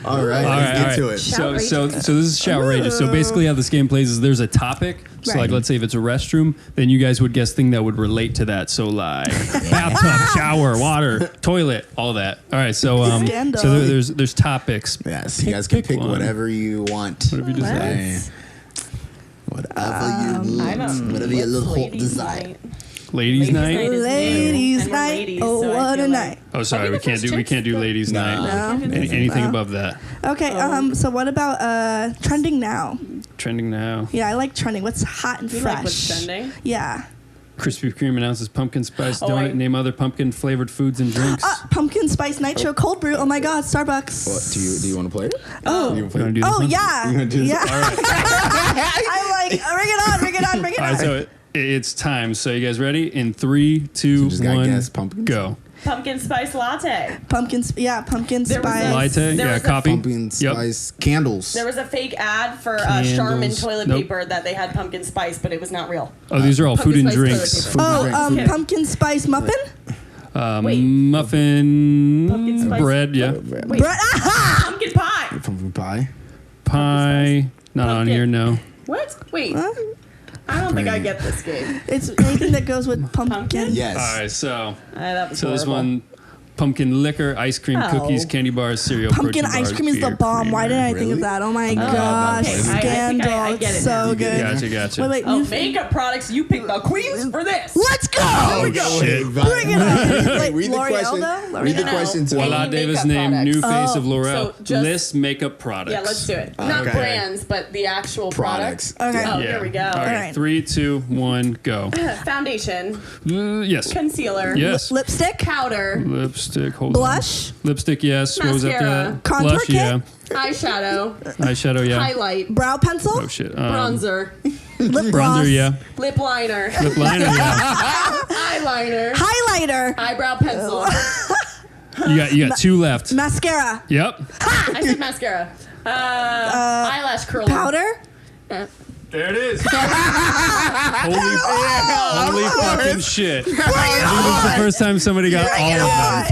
All right. All Let's right, get to it. So this is Shoutrageous. So basically, how this game plays is there's a topic. So Right. like, let's say if it's a restroom, then you guys would guess thing that would relate to that. So like, bathtub, shower, water, toilet, all that. All right. So Scandal. so there's topics. Yes, you guys can pick one. whatever you want. Whatever you desire. Hey. Whatever you I don't. whatever your little heart Ladies' desire. night. Ladies' night. is new, Ladies' and we're night. ladies, Oh, so I what feel a like- night. Oh, sorry, I we think can't that's do chicks. ladies' night. No. Anything above that. Okay. So what about trending now? Trending now. Yeah, I like trending. What's hot and You fresh? like what's trending? Yeah. Krispy Kreme announces pumpkin spice Oh, donut. I- Name other pumpkin flavored foods and drinks. Pumpkin spice nitro cold brew. Oh my God, Starbucks. What, do you want to play it? Oh. You wanna You play wanna it? do this Oh one? yeah. You gonna do this? Yeah. All right. I'm like, bring it on, bring it on, bring it All on. right. So it's time. So you guys ready? In 3, 2, just gotta 1, guess pumpkins? go. Pumpkin spice latte. pumpkin There was spice. a- Latte. There Yeah, was a coffee. Pumpkin Yep. spice candles. There was a fake ad for Candles. Charmin toilet Nope. paper that they had pumpkin spice, but it was not real. Oh, these are all food Pumpkin and spice drinks. toilet Oh, Drink. Okay. pumpkin spice muffin. Wait. Muffin, Pumpkin spice- bread, yeah. Wait. Bread. Aha! Pumpkin pie. Pumpkin pie. Pie, not on Pumpkin. here, no. What? Wait. I don't think I get this game. It's anything that goes with pumpkin. Pumpkin? Yes. All right, so That was this horrible. one, pumpkin liquor, ice cream, Oh. cookies, candy bars, cereal, Pumpkin protein ice bars, cream is the beer, bomb. Why didn't I creamer. think of Really? that? Oh my Oh, gosh, okay. I think scandal! I get It's it so now. good. Gotcha. Wait, wait, Oh, new makeup products. You pick the queens for this. Let's go! Oh, shit. Bring it on. Like Read the L'Oreal, question. though? Read the L'Oreal? question to Voila Any Davis makeup name, new products. face of L'Oreal. So just- List makeup products. Yeah, let's do it. Not Okay. brands, but the actual products. Okay. Oh, Yeah. here we go. All right, Alright. 3, 2, 1, go. Foundation, Yes. concealer, Yes. Lipstick, powder, Lipstick. Hold blush, on. Lipstick. Yes. What was after Mascara. that? Contour Blush. kit? Yeah. eyeshadow, Eyeshadow. Yeah. highlight, brow pencil, Oh shit. bronzer, lip gloss, Bronzer. Yeah. lip liner, Lip liner. Yeah. eyeliner, highlighter, eyebrow pencil. You got 2 left. mascara, Yep. I said mascara. Eyelash curler. powder. There it is. Holy fucking shit. This is the first time somebody got all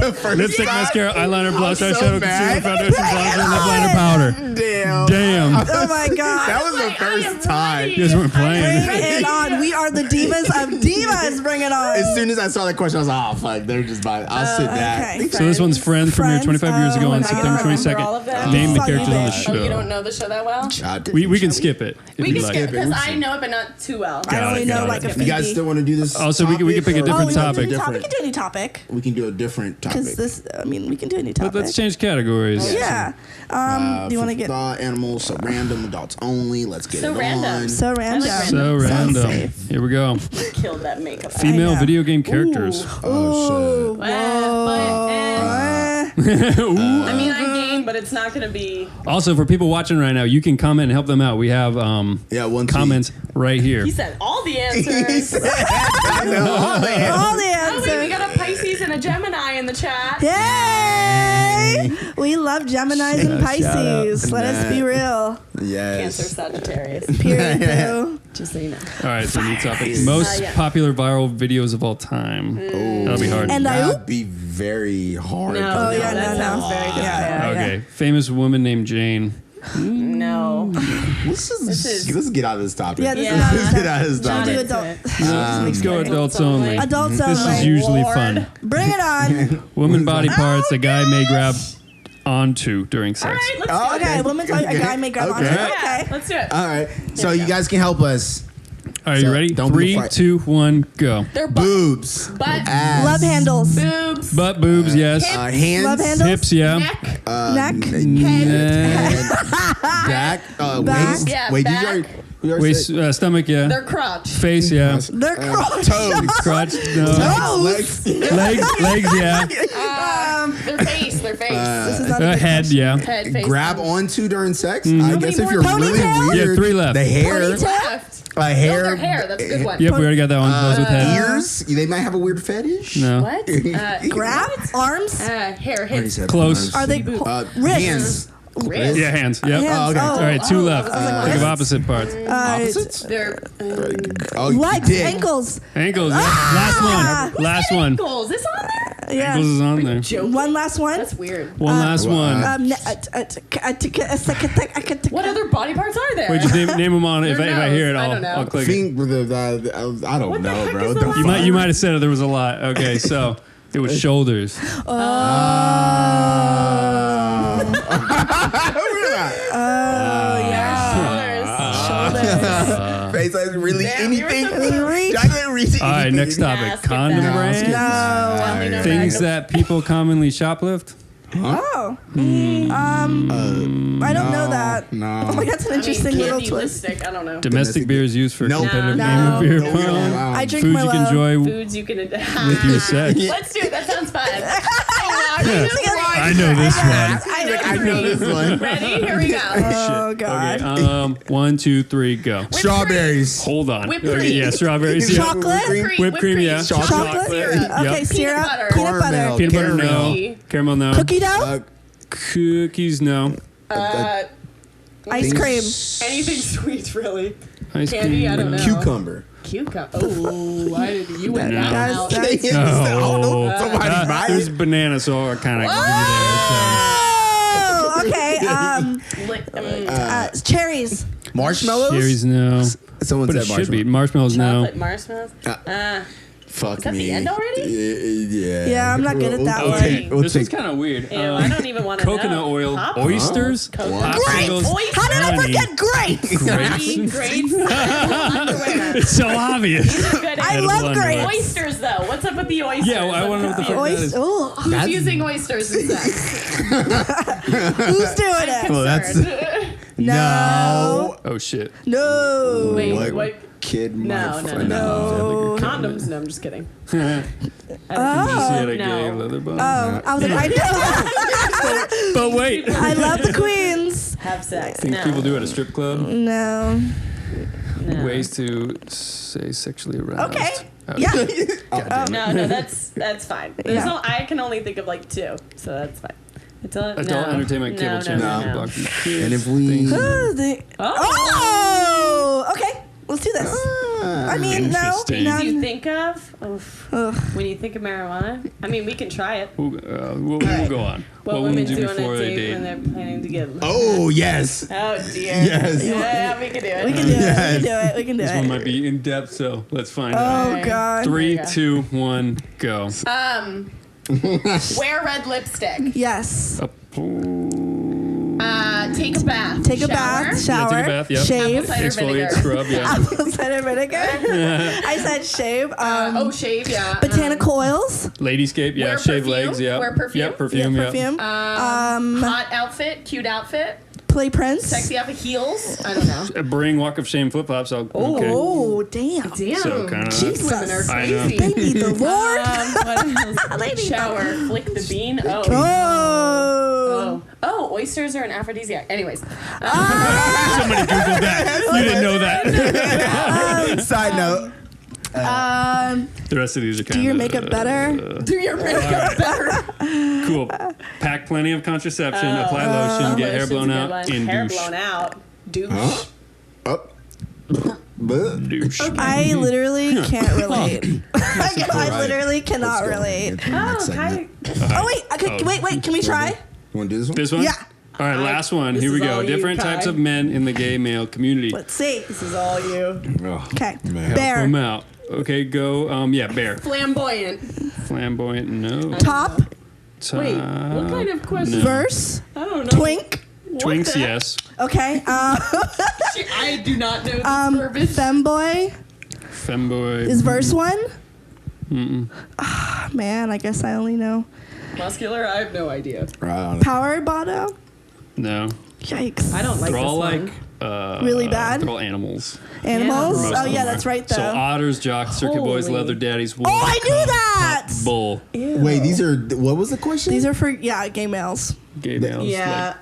of them. Lipstick, mascara, eyeliner, blush, so eyeshadow, concealer, mad. foundation, bronzer, lip liner, powder. Damn. Damn. Oh my god. That was the Like, I am first time. You guys weren't Bring playing. it on. We are the divas of divas. Bring it on. As soon as I saw that question, I was like, oh, fuck, they're just by. I'll sit back. Okay. So this one's Friends premiered Friends. 25 years ago Oh on my September God. Remember all of 22nd. them? Name the Saw you characters on the bitch. show. Oh, you don't know the show that well? We can skip it if We you can like. skip it because We'll I see. know it, but not too well. I only know got like it. a You guys few. still want to do this? Also, we can pick a topic, or- different we can topic. do a topic. We can do a new topic. We can do a different topic. Because this, I mean, we can do a new topic. Let's change categories. Yeah. Do you want to get thought animals? So random, adults only. Let's get So it random. on. so random? So Sounds random. safe. Here we go. Killed that makeup. Female know. video game characters. Oh But, I mean, I game, but it's not going to be. Also, for people watching right now, you can comment and help them out. We have Yeah, one tweet. comments right here. He said all the answers. I know. All the Oh, wait, we answers. got a Pisces and a Gemini in the chat. Yay! We love Geminis and Shout out. Pisces. Let us be real. Cancer, Yes. Sagittarius. Period. Boo. Just so you know. All right, so new topic. Most yeah. popular viral videos of all time. That'll be hard. And That'd be very hard. No, Oh, yeah, that no, sounds no. very difficult. Yeah. Okay, famous woman named Jane. No. Let's get out of this topic. Yeah, this Yeah. is not Let's get out of this I'll do topic. adult. Let's go adults only. Adults This is only. usually Lord. fun. Bring it on. Woman body parts a guy may grab onto during All sex. right, let's Oh, do it. Okay, women's a guy may grab onto. Okay. Yeah, Okay. let's do it. All right. So we you go. guys can help us. Are you So, ready? don't be 3, afraid. 2, 1, go. They're Boobs. Butt. Ass. Love handles. Boobs. Butt, boobs, yes. Hands. Love handles. Hips, yeah. Neck. Neck. Back. Back. Waist. Yeah, Wait, back. we already Waist, said- stomach, yeah. Their crotch. Face, yeah. Their crotch. toes. Crotch, no. Toes. Legs, yeah. Their face. Their face. This is not a good Head, question. yeah. Head, face. Grab onto during sex. I guess if more? you're really Ponytail? weird. Yeah, 3 left. The hair. Ponytail? Left. A No, hair. their hair. That's a good one. Yep, we already got that one. That was with head. Ears. They might have a weird fetish. No. What? Grab. Arms. Hair. Already Hips. said Close. Are they wrists? hands. Wrist. Yeah, hands. Yep. Hands. Oh, okay. All right, 2 left. I was like, Think of wrists. opposite parts. Opposites. Their Oh, Legs. dick. Ankles. Ankles, yeah. Last one. Last one. ankles. Is on there? Yeah. Ankles is on there. Joke. One last one. That's weird. One last one. What other body parts are there? Wait, just name them on. If Their I hear it, nose. I don't I'll know. click it. I don't What the know, heck bro. is The the last You fuck? might have said it. There was a lot. Okay, so it was shoulders. Face like really Damn, you were anything. so Reach. I didn't reach All right, anything. next Nah, topic. skip Condom that. brand. Definitely no Things bag. that people commonly shoplift. Oh. I don't know that. No. Oh my god, that's an interesting little candy twist. lipstick. I don't know. Domestic beers used for No. competitive No. game of beer No. pong. I drink Foods you can Merlot. enjoy Foods you can with your sex. Let's do it. That sounds fun. I know this one. I know this one. Ready? Here we go. Oh god. Okay, 1, 2, 3, go. Strawberries. Hold on. Whipped Okay, cream. yeah, strawberries. Yeah. Chocolate? Whipped cream, yeah. Chocolate? syrup. Okay, Yep. syrup. butter. Peanut butter. Caramel. Peanut butter, no. Caramel. Caramel, no. Cookie dough? Cookies, no. Ice cream. Anything sweet, really. Ice Candy, cream. I don't know. Cucumber. Cucumber. Oh, why did you win that Guys, out? that's- I don't know. Somebody buy There's it. banana, so I kind of give Oh, okay. Cherries. Marshmallows. you there. Cherries, no. Someone But said it should be. marshmallows. Marshmallows, no. Chocolate marshmallows. Fuck Is that me. the end already? Yeah. Yeah, I'm not good at that one. Okay, We'll this is take- kind of weird. Ew, I don't even want to know. Coconut oil, Popcorn. oysters, Coconut. popsicles, Grapes. How did I honey. forget grapes? Grapes. Grapes. Underwear. It's so obvious. Good I Edible love underwear. grapes. Oysters, though. What's up with the oysters? Yeah, well, I wanna know what the fuck that is. Oh, Who's using oysters in sex? who's doing it? Well, that's No. Oh shit. No. Wait, what? Kid. No, no, my- No. Condoms? No, I'm just kidding. Did you see at a No. gay leather bar? Oh, I was like, I know that. But wait. I love the queens. Have sex. Things No. people do at a strip club. No. No. Ways to say sexually aroused. Okay. Oh, Yeah. God damn it. No, that's fine. There's Yeah. no, I can only think of like 2, so that's fine. Adult no. entertainment cable No, channel. no, no. Block these kids, And if we- things- Oh. Okay. Let's do this. I mean, no. Interesting. No. Do you think of Ugh. when you think of marijuana? I mean, we can try it. We'll right. go on. What women do do on before a they date date? when they're planning to get. Oh yes. Oh dear. Yes. Yeah, we can do it. We can do it. We can do This one it. might be in depth, so let's find out. Oh Alright. god. 3, There you 2, 1, go. Wear red lipstick. Yes. Take a bath. Take a Shower. bath. Shower. take a bath, yep. Shave. Cider Exfoliate, vinegar. scrub, yeah. Apple cider vinegar. I said shave. Shave, yeah. Botanical oils. Ladyscape, yeah. Wear Shave perfume? legs, yeah. Wear perfume? Yep, perfume, yeah. Perfume. Hot outfit, cute outfit, Play Prince. sexy outfit, heels. I don't know. Bring walk of shame flip flops. Okay. Oh damn. Damn. So kinda- Jesus. Women are I know. crazy. They need the Lord. What else? Shower, flick the bean. Oh. Oh. Oh, oysters are an aphrodisiac. Anyways. Somebody Googled that. You didn't know that. Side note. The rest of these are kind of. Do your makeup better. Do your makeup better. Cool. Pack plenty of contraception. Apply lotion. Get hair blown out. In Hair douche. blown out. Douche. Up. But Douche. I literally can't relate. I literally cannot relate. Oh, hi. Oh wait. Okay, Oh. wait. Can we try? You want to do this one? This one? Yeah. All right, last one. This Here we is go. all you, Different Kai. types of men in the gay male community. Let's see. This is all you. Oh, Okay. man. Bear. Come out. Okay, go. Bear. Flamboyant. Flamboyant, no. Top. Wait, what kind of question? No. Verse. I don't know. Twink. What Twinks, the- yes. Okay. I do not know this verbiage. Femboy Femboy. is verse 1. Mm-mm. Man, I guess I only know. Muscular? I have no idea. Power bottom. No. Yikes. I don't like They're this all one. like Really bad? They're all animals. Animals. For most Oh of them yeah, are. that's right though. So otters, jocks, circuit boys, Holy. leather daddies, wolf, Oh, I knew that. bull, Ew. Wait, these are what was the question? These are for gay males. gay males. Yeah.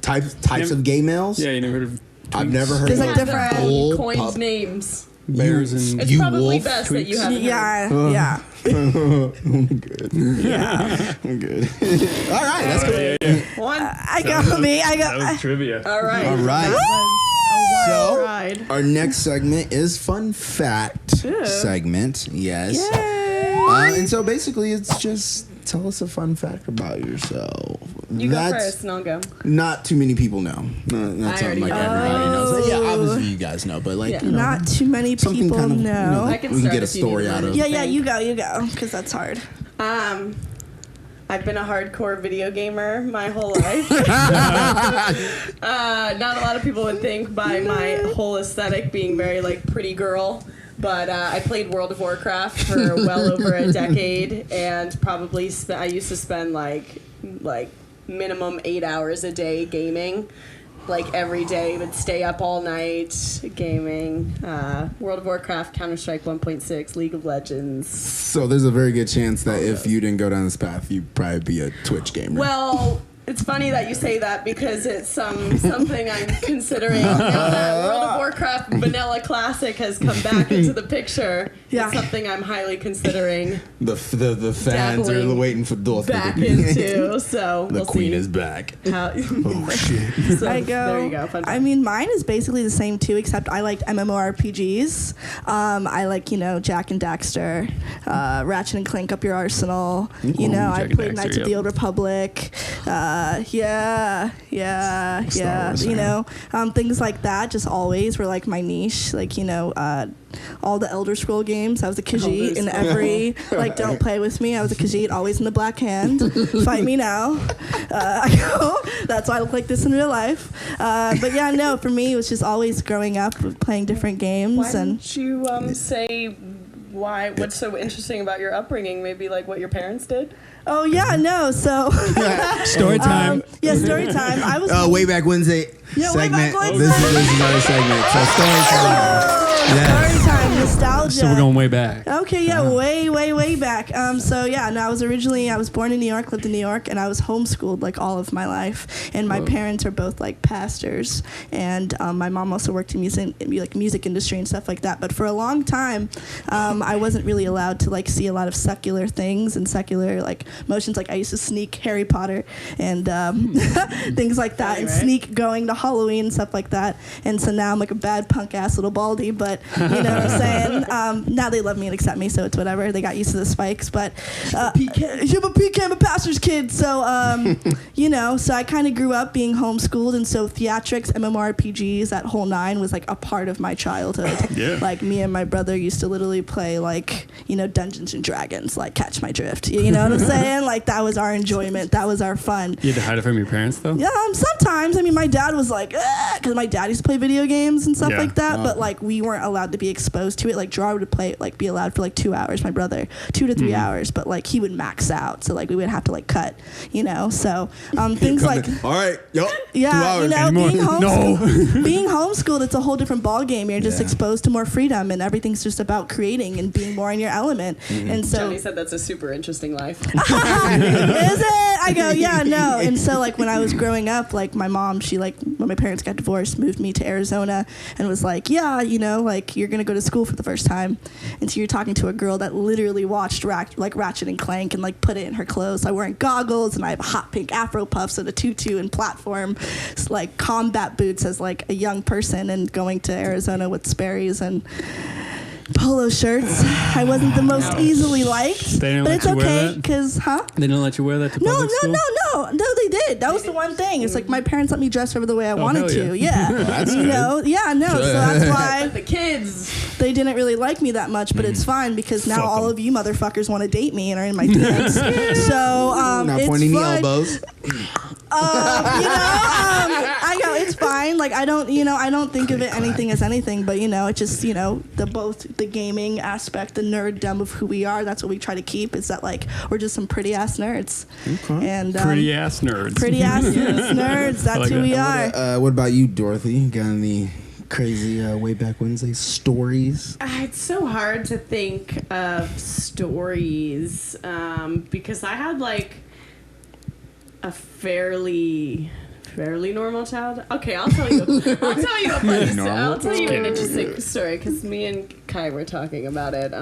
types of gay males. Like, yeah, you never heard of I've never heard There's of like Have different- their own Bull, coined pup. names. bears and It's You probably wolf, best that you tweaks. haven't heard. Yeah. I'm good. Yeah. I'm good. All right, that's good. One. I go me. I that go. was trivia. All right. All right. That was a wild So- ride. Our next segment is fun fact Ew. segment. Yes. And so basically, it's just tell us a fun fact about yourself. You go first and I'll go. Not too many people know. Not I something like already everybody know. knows. Yeah, obviously you guys know, but like Yeah. you know, Not too many something people kind of know. I can we can start get a if you need story out one. of. Yeah, you go, because that's hard. I've been a hardcore video gamer my whole life. Not a lot of people would think by my whole aesthetic being very like pretty girl, but I played World of Warcraft for well over a decade, and probably I used to spend like minimum 8 hours a day gaming. Like every day, would stay up all night gaming. World of Warcraft, Counter-Strike 1.6, League of Legends. So there's a very good chance that if you didn't go down this path, you'd probably be a Twitch gamer. Well, it's funny that you say that because it's something I'm considering now that World of Warcraft Vanilla Classic has come back into the picture. Yeah. It's something I'm highly considering the fans are dabbling waiting for Dorothy back to be. into. So The we'll queen see is back. how. Oh shit. So I go. There you go. Fun I fact. mean, mine is basically the same too, except I liked MMORPGs. I like, Jack and Daxter, Ratchet and Clank Up Your Arsenal. I Jack and played Daxter, Knights of the yep. Old Republic. Yeah. Wars, Things like that. Just always were like my niche. Like, all the Elder Scroll games. I was a Khajiit in every. Like, don't play with me. I was a Khajiit, always in the Black Hand. Fight me now. That's why I look like this in real life. But yeah, no, for me, it was just always growing up playing different games. Why And don't you say why? What's so interesting about your upbringing? Maybe like what your parents did. oh yeah, no. So Story time. story time. I was Way back Wednesday Yeah, Way segment. Back This Wednesday. is another segment. So story time. Yes. story time nostalgia. So we're going way back. Okay, yeah, way back. I was born in New York, lived in New York, and I was homeschooled like all of my life. And my parents are both like pastors, and my mom also worked in music industry and stuff like that. But for a long time, I wasn't really allowed to like see a lot of secular things and secular like motions. Like I used to sneak Harry Potter and things like that, and Right. sneak going to Halloween and stuff like that. And so now I'm like a bad punk ass little baldy, but you know what I'm saying? Now they love me and accept me, so it's whatever. They got used to the spikes, but I'm a PK, I'm a pastor's kid. So, so I kind of grew up being homeschooled, and so theatrics, MMORPGs, that whole nine was like a part of my childhood. Yeah. Like me and my brother used to literally play like, Dungeons and Dragons, like Catch My Drift. You know what I'm saying? Like that was our enjoyment. That was our fun. You had to hide it from your parents, though? Yeah, sometimes. I mean, my dad was like, because my dad used to play video games and stuff Yeah. like that, but like we weren't allowed to be exposed to it. Like Gerard would play, like be allowed for like 2 hours, my brother, 2 to 3 hours, but like he would max out. So like we would have to like cut, So things like, All right. Yup. 2 yeah, hours. Anymore. being homeschooled, it's a whole different ball game. You're just Yeah. exposed to more freedom, and everything's just about creating and being more in your element. And so Johnny said that's a super interesting life. is it? I go, yeah, no. And so like when I was growing up, like my mom, she like when my parents got divorced, moved me to Arizona and was like, yeah, like you're gonna go to school for the first time. And so you're talking to a girl that literally watched Ratchet and Clank and like put it in her clothes. I'm wearing goggles and I have a hot pink afro puffs and a tutu and platform, like combat boots as like a young person, and going to Arizona with Sperry's and Polo shirts. I wasn't the most easily liked, They didn't but let it's you wear okay that? because, They didn't let you wear that to No, public school? no, they did. That was the one thing. It's like my parents let me dress whatever the way I wanted hell to. yeah. Yeah, that's you good. know, yeah, no. So that's why The kids. they didn't really like me that much. But it's fine because now Fuck all 'em. of you motherfuckers want to date me and are in my DMs. So Not it's pointing the fine. elbows. I go, it's fine. Like I don't think of it anything as anything, but it's just the gaming aspect, the nerddom of who we are. That's what we try to keep. Is that like we're just some pretty ass nerds, and Pretty ass nerds. pretty ass nerds. That's like who we that. are. What about you, Dorothy? Got any crazy way back Wednesday stories? It's so hard to think of stories because I had like a fairly normal childhood. Okay, I'll tell you. I'll tell you a funny story. I'll tell you an interesting story because me and Kai were talking about it.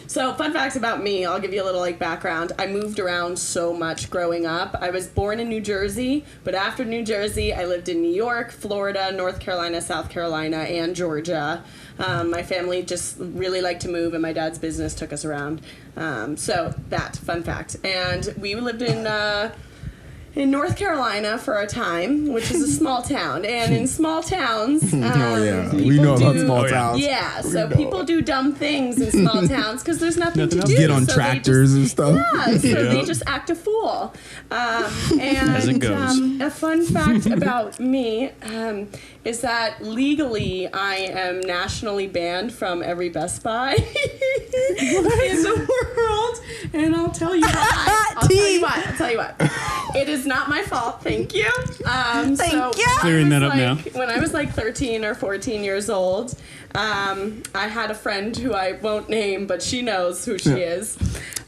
So fun facts about me. I'll give you a little like background. I moved around so much growing up. I was born in New Jersey, but after New Jersey, I lived in New York, Florida, North Carolina, South Carolina, and Georgia. My family just really liked to move, and my dad's business took us around. So that fun fact. And we lived in North Carolina for a time, which is a small town. And in small towns, We people know about do- small towns. Yeah, so people do dumb things in small towns because there's nothing to Nothing do. else. Get on so they tractors and stuff. Yeah, so Yeah. they just act a fool. And As it goes. a fun fact about me is that legally I am nationally banned from every Best Buy in the world. And I'll tell you why. I'll tell you why. It is not my fault. Thank you. Thank you. Clearing that up now. When I was like 13 or 14 years old, I had a friend who I won't name, but she knows who she is.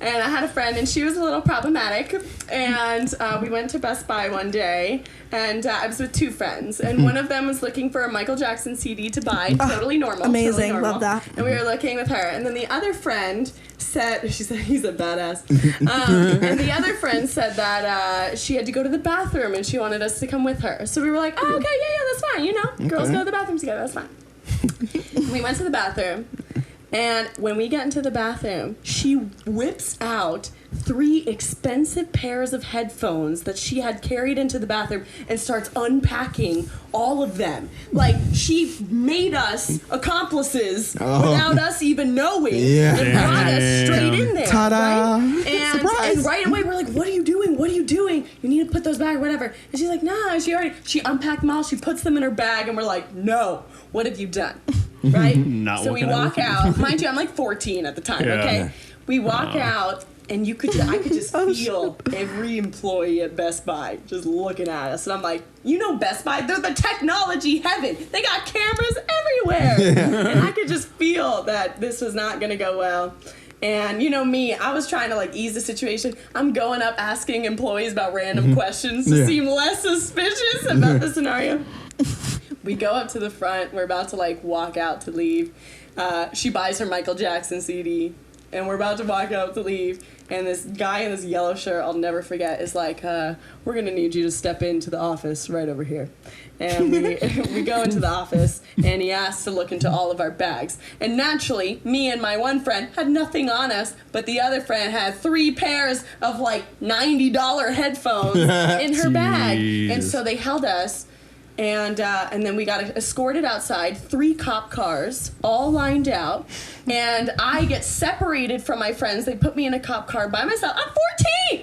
And I had a friend, and she was a little problematic. And we went to Best Buy one day, and I was with two friends. And one of them was looking for a Michael Jackson CD to buy. Totally normal. amazing. Totally normal. Love that. And we were looking with her. And then the other friend said, she said, he's a badass. And the other friend said that she had to go to the bathroom, and she wanted us to come with her. So we were like, oh, okay, yeah, that's fine. Girls go to the bathroom together. That's fine. We went to the bathroom, and when we get into the bathroom, she whips out 3 expensive pairs of headphones that she had carried into the bathroom and starts unpacking all of them. Like, she made us accomplices without us even knowing. Yeah. And brought us straight in there. Ta-da. Right? And right away, we're like, what are you doing? What are you doing? You need to put those back, whatever. And she's like, nah, she unpacked them all. She puts them in her bag, and we're like, no, what have you done? Right? Not So what we can I walk look out. Mind you, I'm like 14 at the time, Yeah. okay? We walk out, and I could just feel every employee at Best Buy just looking at us. And I'm like, Best Buy, they're the technology heaven. They got cameras everywhere. And I could just feel that this was not going to go well. And me, I was trying to like ease the situation. I'm going up asking employees about random questions to seem less suspicious about the scenario. We go up to the front. We're about to like walk out to leave. She buys her Michael Jackson CD, and we're about to walk out to leave. And this guy in this yellow shirt, I'll never forget, is like, we're gonna need you to step into the office right over here. And we go into the office, and he asks to look into all of our bags. And naturally, me and my one friend had nothing on us, but the other friend had 3 pairs of like $90 headphones in her bag. And Jeez. so they held us. And then we got escorted outside, 3 cop cars, all lined out. And I get separated from my friends. They put me in a cop car by myself. I'm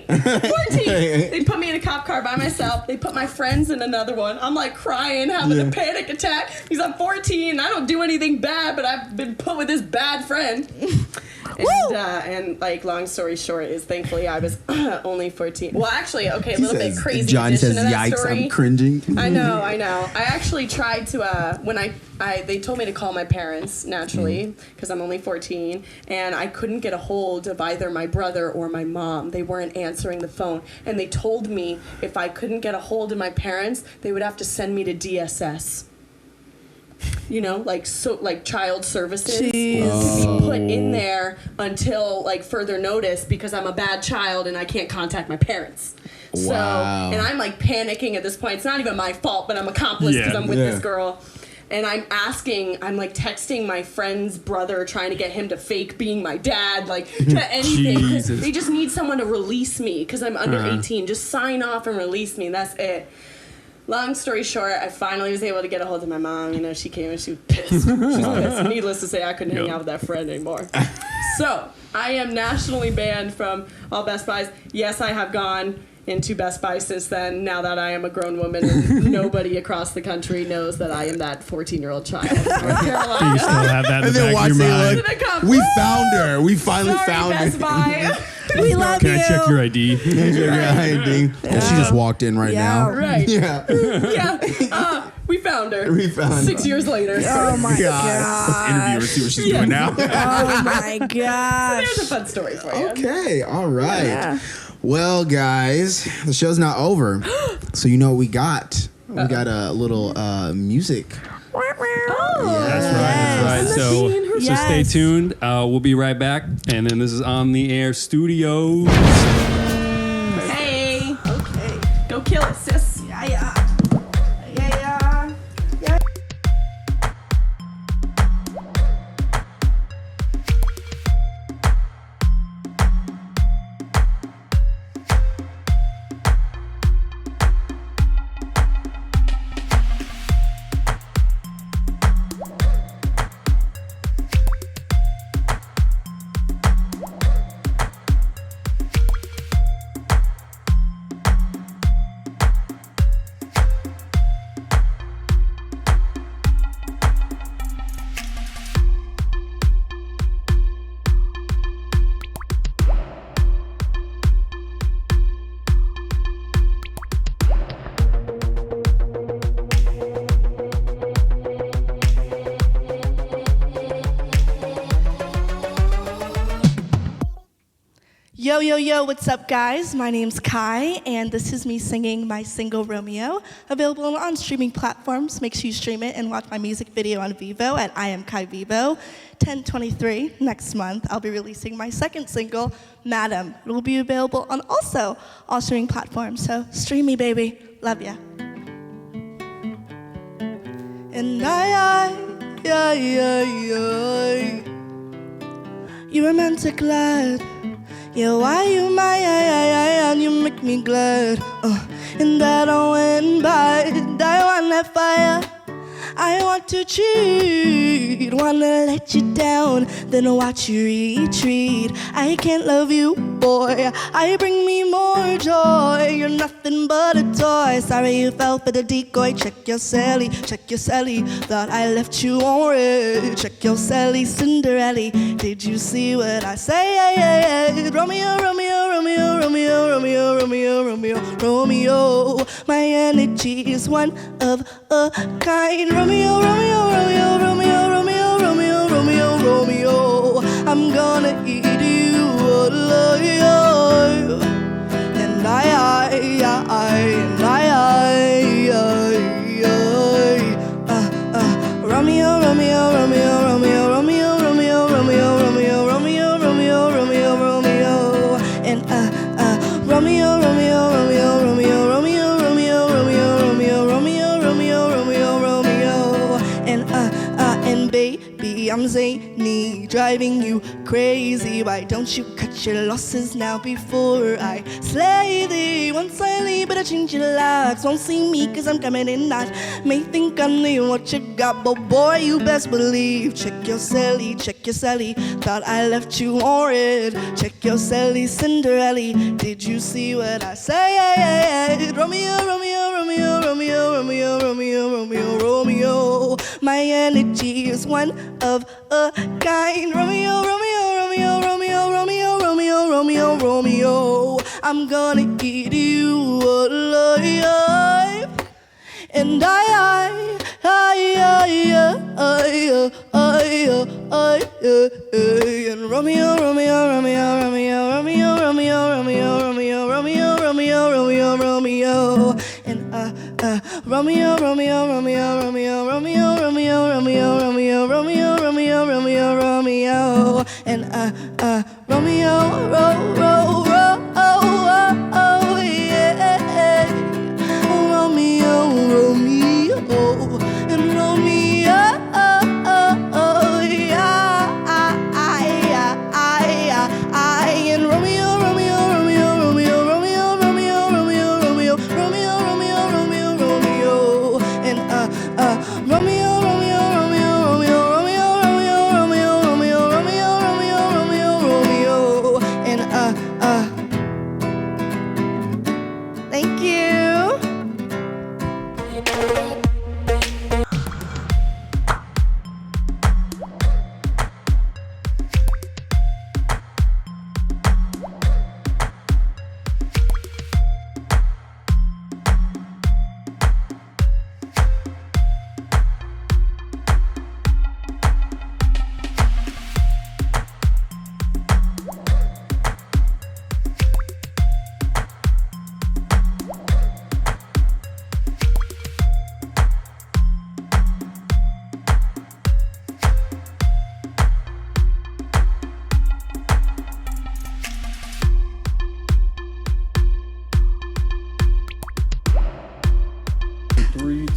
14! 14! They put me in a cop car by myself. They put my friends in another one. I'm like crying, having a panic attack because I'm 14. I don't do anything bad, but I've been put with this bad friend. And like, long story short is thankfully I was only 14. Well, actually, okay, a little bit crazy John addition says, to that yikes, story. I'm cringing. I know. I actually tried to, when they told me to call my parents, naturally, because I'm only 14, and I couldn't get a hold of either my brother or my mom. They weren't answering the phone. And they told me if I couldn't get a hold of my parents, they would have to send me to DSS. Like child services to be put in there until like further notice because I'm a bad child and I can't contact my parents. Wow. So, and I'm like panicking at this point. It's not even my fault, but I'm accomplice because Yeah. I'm with this girl. and I'm like texting my friend's brother, trying to get him to fake being my dad, like anything. 'Cause Jesus. they just need someone to release me because I'm under 18. Just sign off and release me. That's it. Long story short, I finally was able to get a hold of my mom. You know, she came and she was pissed. She was pissed. Needless to say, I couldn't hang out with that friend anymore. So I am nationally banned from all Best Buys. Yes, I have gone into Best Buy since then, now that I am a grown woman and nobody across the country knows that I am that 14-year-old child from North You Carolina. still have that in And the then back watch of your they mind. look. Gonna come, We "Woo! found her. We finally Sorry, found Best her. Buy." We love Can you. I check your ID? And she just walked in right Yeah. now. Right. Yeah. Yeah. We found her. We found 6 her. years later. Oh my Let's interview her, see what she's doing now. Oh my gosh. There's a fun story for you. Okay, all right. Yeah. Well, guys, the show's not over. So you know what we got? We got a little music. That's right. So Yes. stay tuned. We'll be right back. And then this is On the Air Studios. Hey. Okay. Go kill it, sis. Yeah, yeah. Yeah, yeah. Yo, yo, yo, what's up, guys? My name's Kai, and this is me singing my single Romeo, available on streaming platforms. Make sure you stream it and watch my music video on Vivo at I Am Kai Vivo. 10/23 next month, I'll be releasing my second single, Madam. It will be available on also all streaming platforms, so stream me, baby. Love ya. And you romantic glad. Yeah, why you my and you make me glad. And I don't win by. I want that fire. I want to cheat. Wanna let you down, then watch you retreat. I can't love you, boy. I bring me more joy. You're nothing but a toy. Sorry you fell for the decoy. Check your Sally, check your Sally. Thought I left you on red. Check your Sally, Cinderella. Did you see what I say? Romeo, Romeo, Romeo, Romeo, Romeo, Romeo, Romeo, Romeo. My energy is one of a kind. Romeo, Romeo, Romeo, Romeo, Romeo, Romeo, Romeo, Romeo. I'm gonna eat you alive. And Romeo, Romeo, Romeo, Romeo, Romeo, Romeo, Romeo, Romeo, Romeo, Romeo, Romeo, Romeo, and Romeo, Romeo, Romeo, Romeo, Romeo, Romeo, Romeo, Romeo, Romeo, Romeo, Romeo, Romeo, and baby, I'm zany, driving you crazy. Why don't you cut your losses now before I slay thee? Once I leave, but I change your locks. Won't see me cause I'm coming in hot. May think I knew what you got, but boy, you best believe. Check your Sally, check your Sally. Thought I left you on red. Check your Sally, Cinderella. Did you see what I said? Romeo, Romeo, Romeo, Romeo, Romeo, Romeo, Romeo, Romeo. My energy is one of a kind. Romeo, Romeo, Romeo, Romeo, Romeo, Romeo, Romeo, Romeo. I'm gonna eat you alive. And and Romeo, Romeo, Romeo, Romeo, Romeo, Romeo, Romeo, Romeo, Romeo, Romeo, Romeo, Romeo, and Romeo, Romeo, Romeo, Romeo, Romeo, Romeo, Romeo, Romeo, Romeo, Romeo, Romeo, Romeo, and Romeo, yeah, Romeo, Romeo, and Romeo.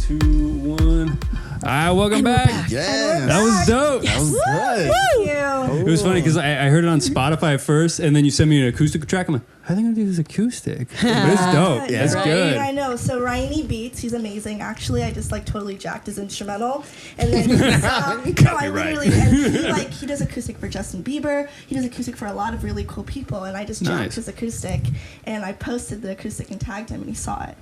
2, 1. All right, welcome back. Yeah. That was dope. That was good. Thank you. It was funny because I heard it on Spotify first, and then you sent me an acoustic track. I'm like, how are they gonna do this acoustic? But it's dope. Yeah. It's Right? good. I know. So Ryan Beats, he's amazing. Actually, I just like totally jacked his instrumental, and then he's, no, I Copyright. literally, and he does acoustic for Justin Bieber. He does acoustic for a lot of really cool people, and I just jacked Nice. his acoustic, and I posted the acoustic and tagged him, and he saw it.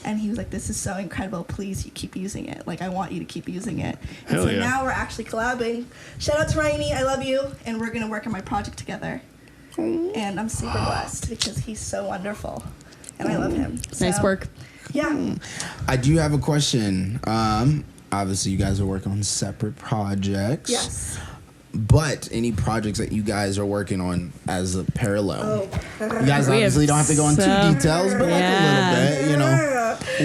And he was like, "This is so incredible! Please, you keep using it. Like, I want you to keep using it." And Hell so yeah. now we're actually collabing. Shout out to Ryan, I love you, and we're gonna work on my project together. And I'm super blessed because he's so wonderful, and I love him. Nice So, work. Yeah. I do have a question. Obviously, you guys are working on separate projects. Yes. But any projects that you guys are working on as a parallel? Oh. You guys We obviously have don't have to go into so- details, but like a little bit, you know.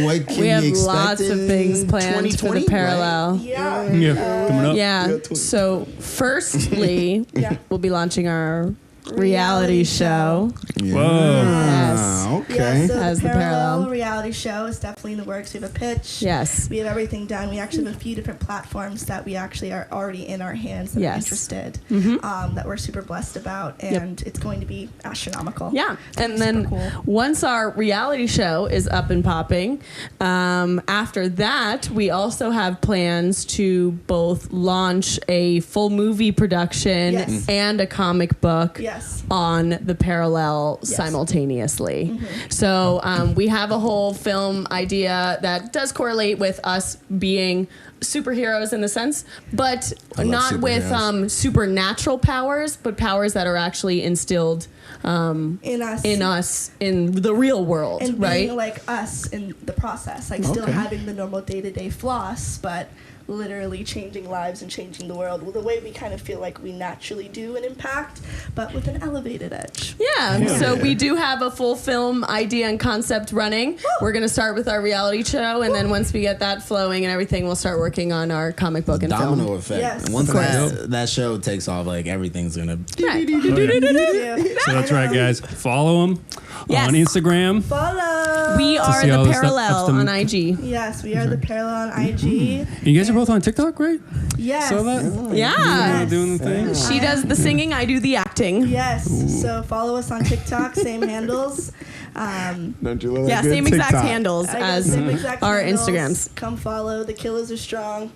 What can We have we expect lots of in things planned for 2020, the parallel. Yeah. Yeah, coming up. Yeah. So, firstly, Yeah. we'll be launching our reality show. right? Whoa. Yes. Okay. Yeah, so As the the parallel parallel. reality show is definitely in the works. We have a pitch. Yes. We have everything done. We actually have a few different platforms that we actually are already in our hands that are Yes. interested, Mhm. That we're super blessed about, Yep. and it's going to be astronomical. Yeah, and Super then cool. once our reality show is up and popping, after that, we also have plans to both launch a full movie production Yes. and a comic book Yes. on the parallel Yes. simultaneously. So we have a whole film idea that does correlate with us being superheroes in the sense, but I love not with superheroes. supernatural powers, but powers that are actually instilled In us. in the real world, and right? being like us in the process, like still Okay. having the normal day-to-day floss, but literally changing lives and changing the world the way we kind of feel like we naturally do an impact, but with an elevated edge. Yeah, so we do have a full film idea and concept running. We're going to start with our reality show, and then once we get that flowing and everything, we'll start working on our comic book and Domino film. effect. Yes. Once Of course. that show takes off, like everything's gonna. Right. Yeah. So that's right, guys. Follow them Yes. on Instagram. Follow. We are see all the this stuff- parallel stuff- on IG. Yes, we are the parallel on IG. You guys are both on TikTok, right? Yes. Saw that? Yeah. Doing the thing. She does the singing, I do the acting. Yes. So follow us on TikTok, same handles. Don't you love Yeah, same exact handles I got as same exact our handles. Instagrams. Come follow. The Killers are strong.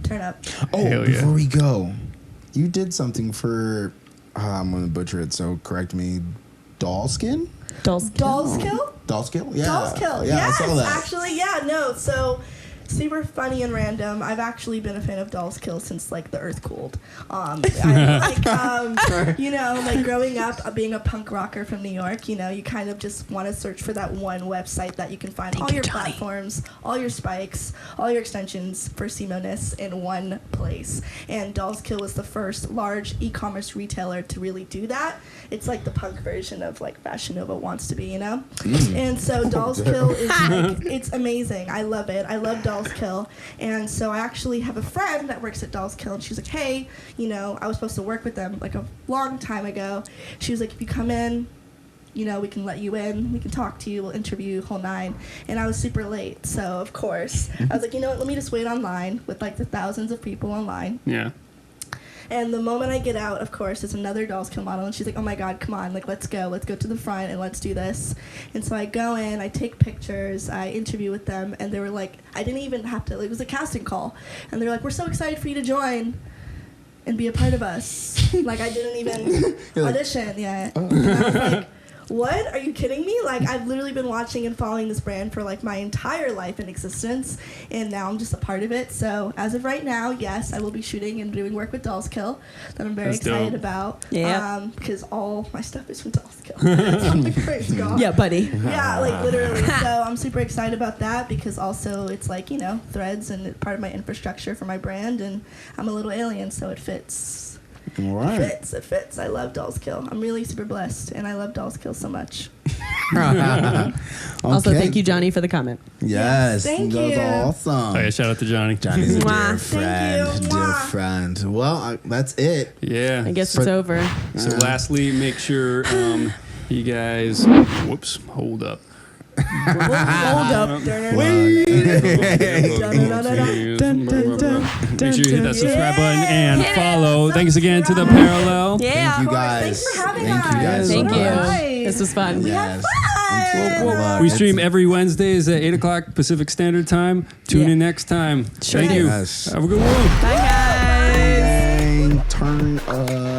Turn up. Oh, Hell yeah. before we go, you did something for. I'm gonna butcher it, so correct me. Doll skin? Dolls. Dolls kill. Doll skill? Yeah. Dolls kill. Yeah, Yes. I saw that. Actually, yeah. No. So. Super funny and random. I've actually been a fan of Dolls Kill since like the earth cooled. You know, like growing up, being a punk rocker from New York, you know, you kind of just want to search for that one website that you can find all you, your Johnny. platforms, all your spikes, all your extensions for Simo-ness in one place. And Dolls Kill was the first large e-commerce retailer to really do that. It's like the punk version of like Fashion Nova wants to be, you know? And so Dolls Kill is like, it's amazing. I love it. I love Dolls Kill. And so I actually have a friend that works at Dolls Kill, and she's like, hey, you know, I was supposed to work with them like a long time ago. She was like, if you come in, you know, we can let you in, we can talk to you, we'll interview, whole nine. And I was super late, so of course, I was like, you know what, let me just wait online with like the thousands of people online. Yeah. And the moment I get out, of course, it's another Dolls Kill model, and she's like, oh my god, come on, like, let's go to the front and let's do this. And so I go in, I take pictures, I interview with them, and they were like, I didn't even have to, like, it was a casting call. And they were like, we're so excited for you to join and be a part of us. Like, I didn't even audition yet. And I was like, what? Are you kidding me? Like, I've literally been watching and following this brand for like my entire life in existence, and now I'm just a part of it. So as of right now, yes, I will be shooting and doing work with Dolls Kill that I'm very That's excited dope. about. Yeah. Because all my stuff is from Dolls Kill. So I'm like, praise God. Yeah, buddy. Yeah, like literally. So I'm super excited about that because also it's like, you know, threads and part of my infrastructure for my brand, and I'm a little alien, so it fits. All right. It fits. I love Dolls Kill. I'm really super blessed, and I love Dolls Kill so much. Also, Okay. thank you, Johnny, for the comment. Yes, Thank that was you. awesome. Oh, yeah, shout out to Johnny. Johnny's a Mwah. dear Thank friend. you. Dear Mwah. friend. Well, that's it. Yeah. I guess it's over. So lastly, make sure you guys, hold up. Hold up. Make sure you hit that subscribe button and Hit it. follow. Thanks again to the Parallel. Yeah. Thank you guys. Thanks for having Thank you us. guys. Thank so you. much. This was fun. Yes. Fun. We stream every Wednesdays at 8 o'clock Pacific Standard Time. Tune in next time. Thank you. Yes. Have a good one. Bye, guys. Turn up.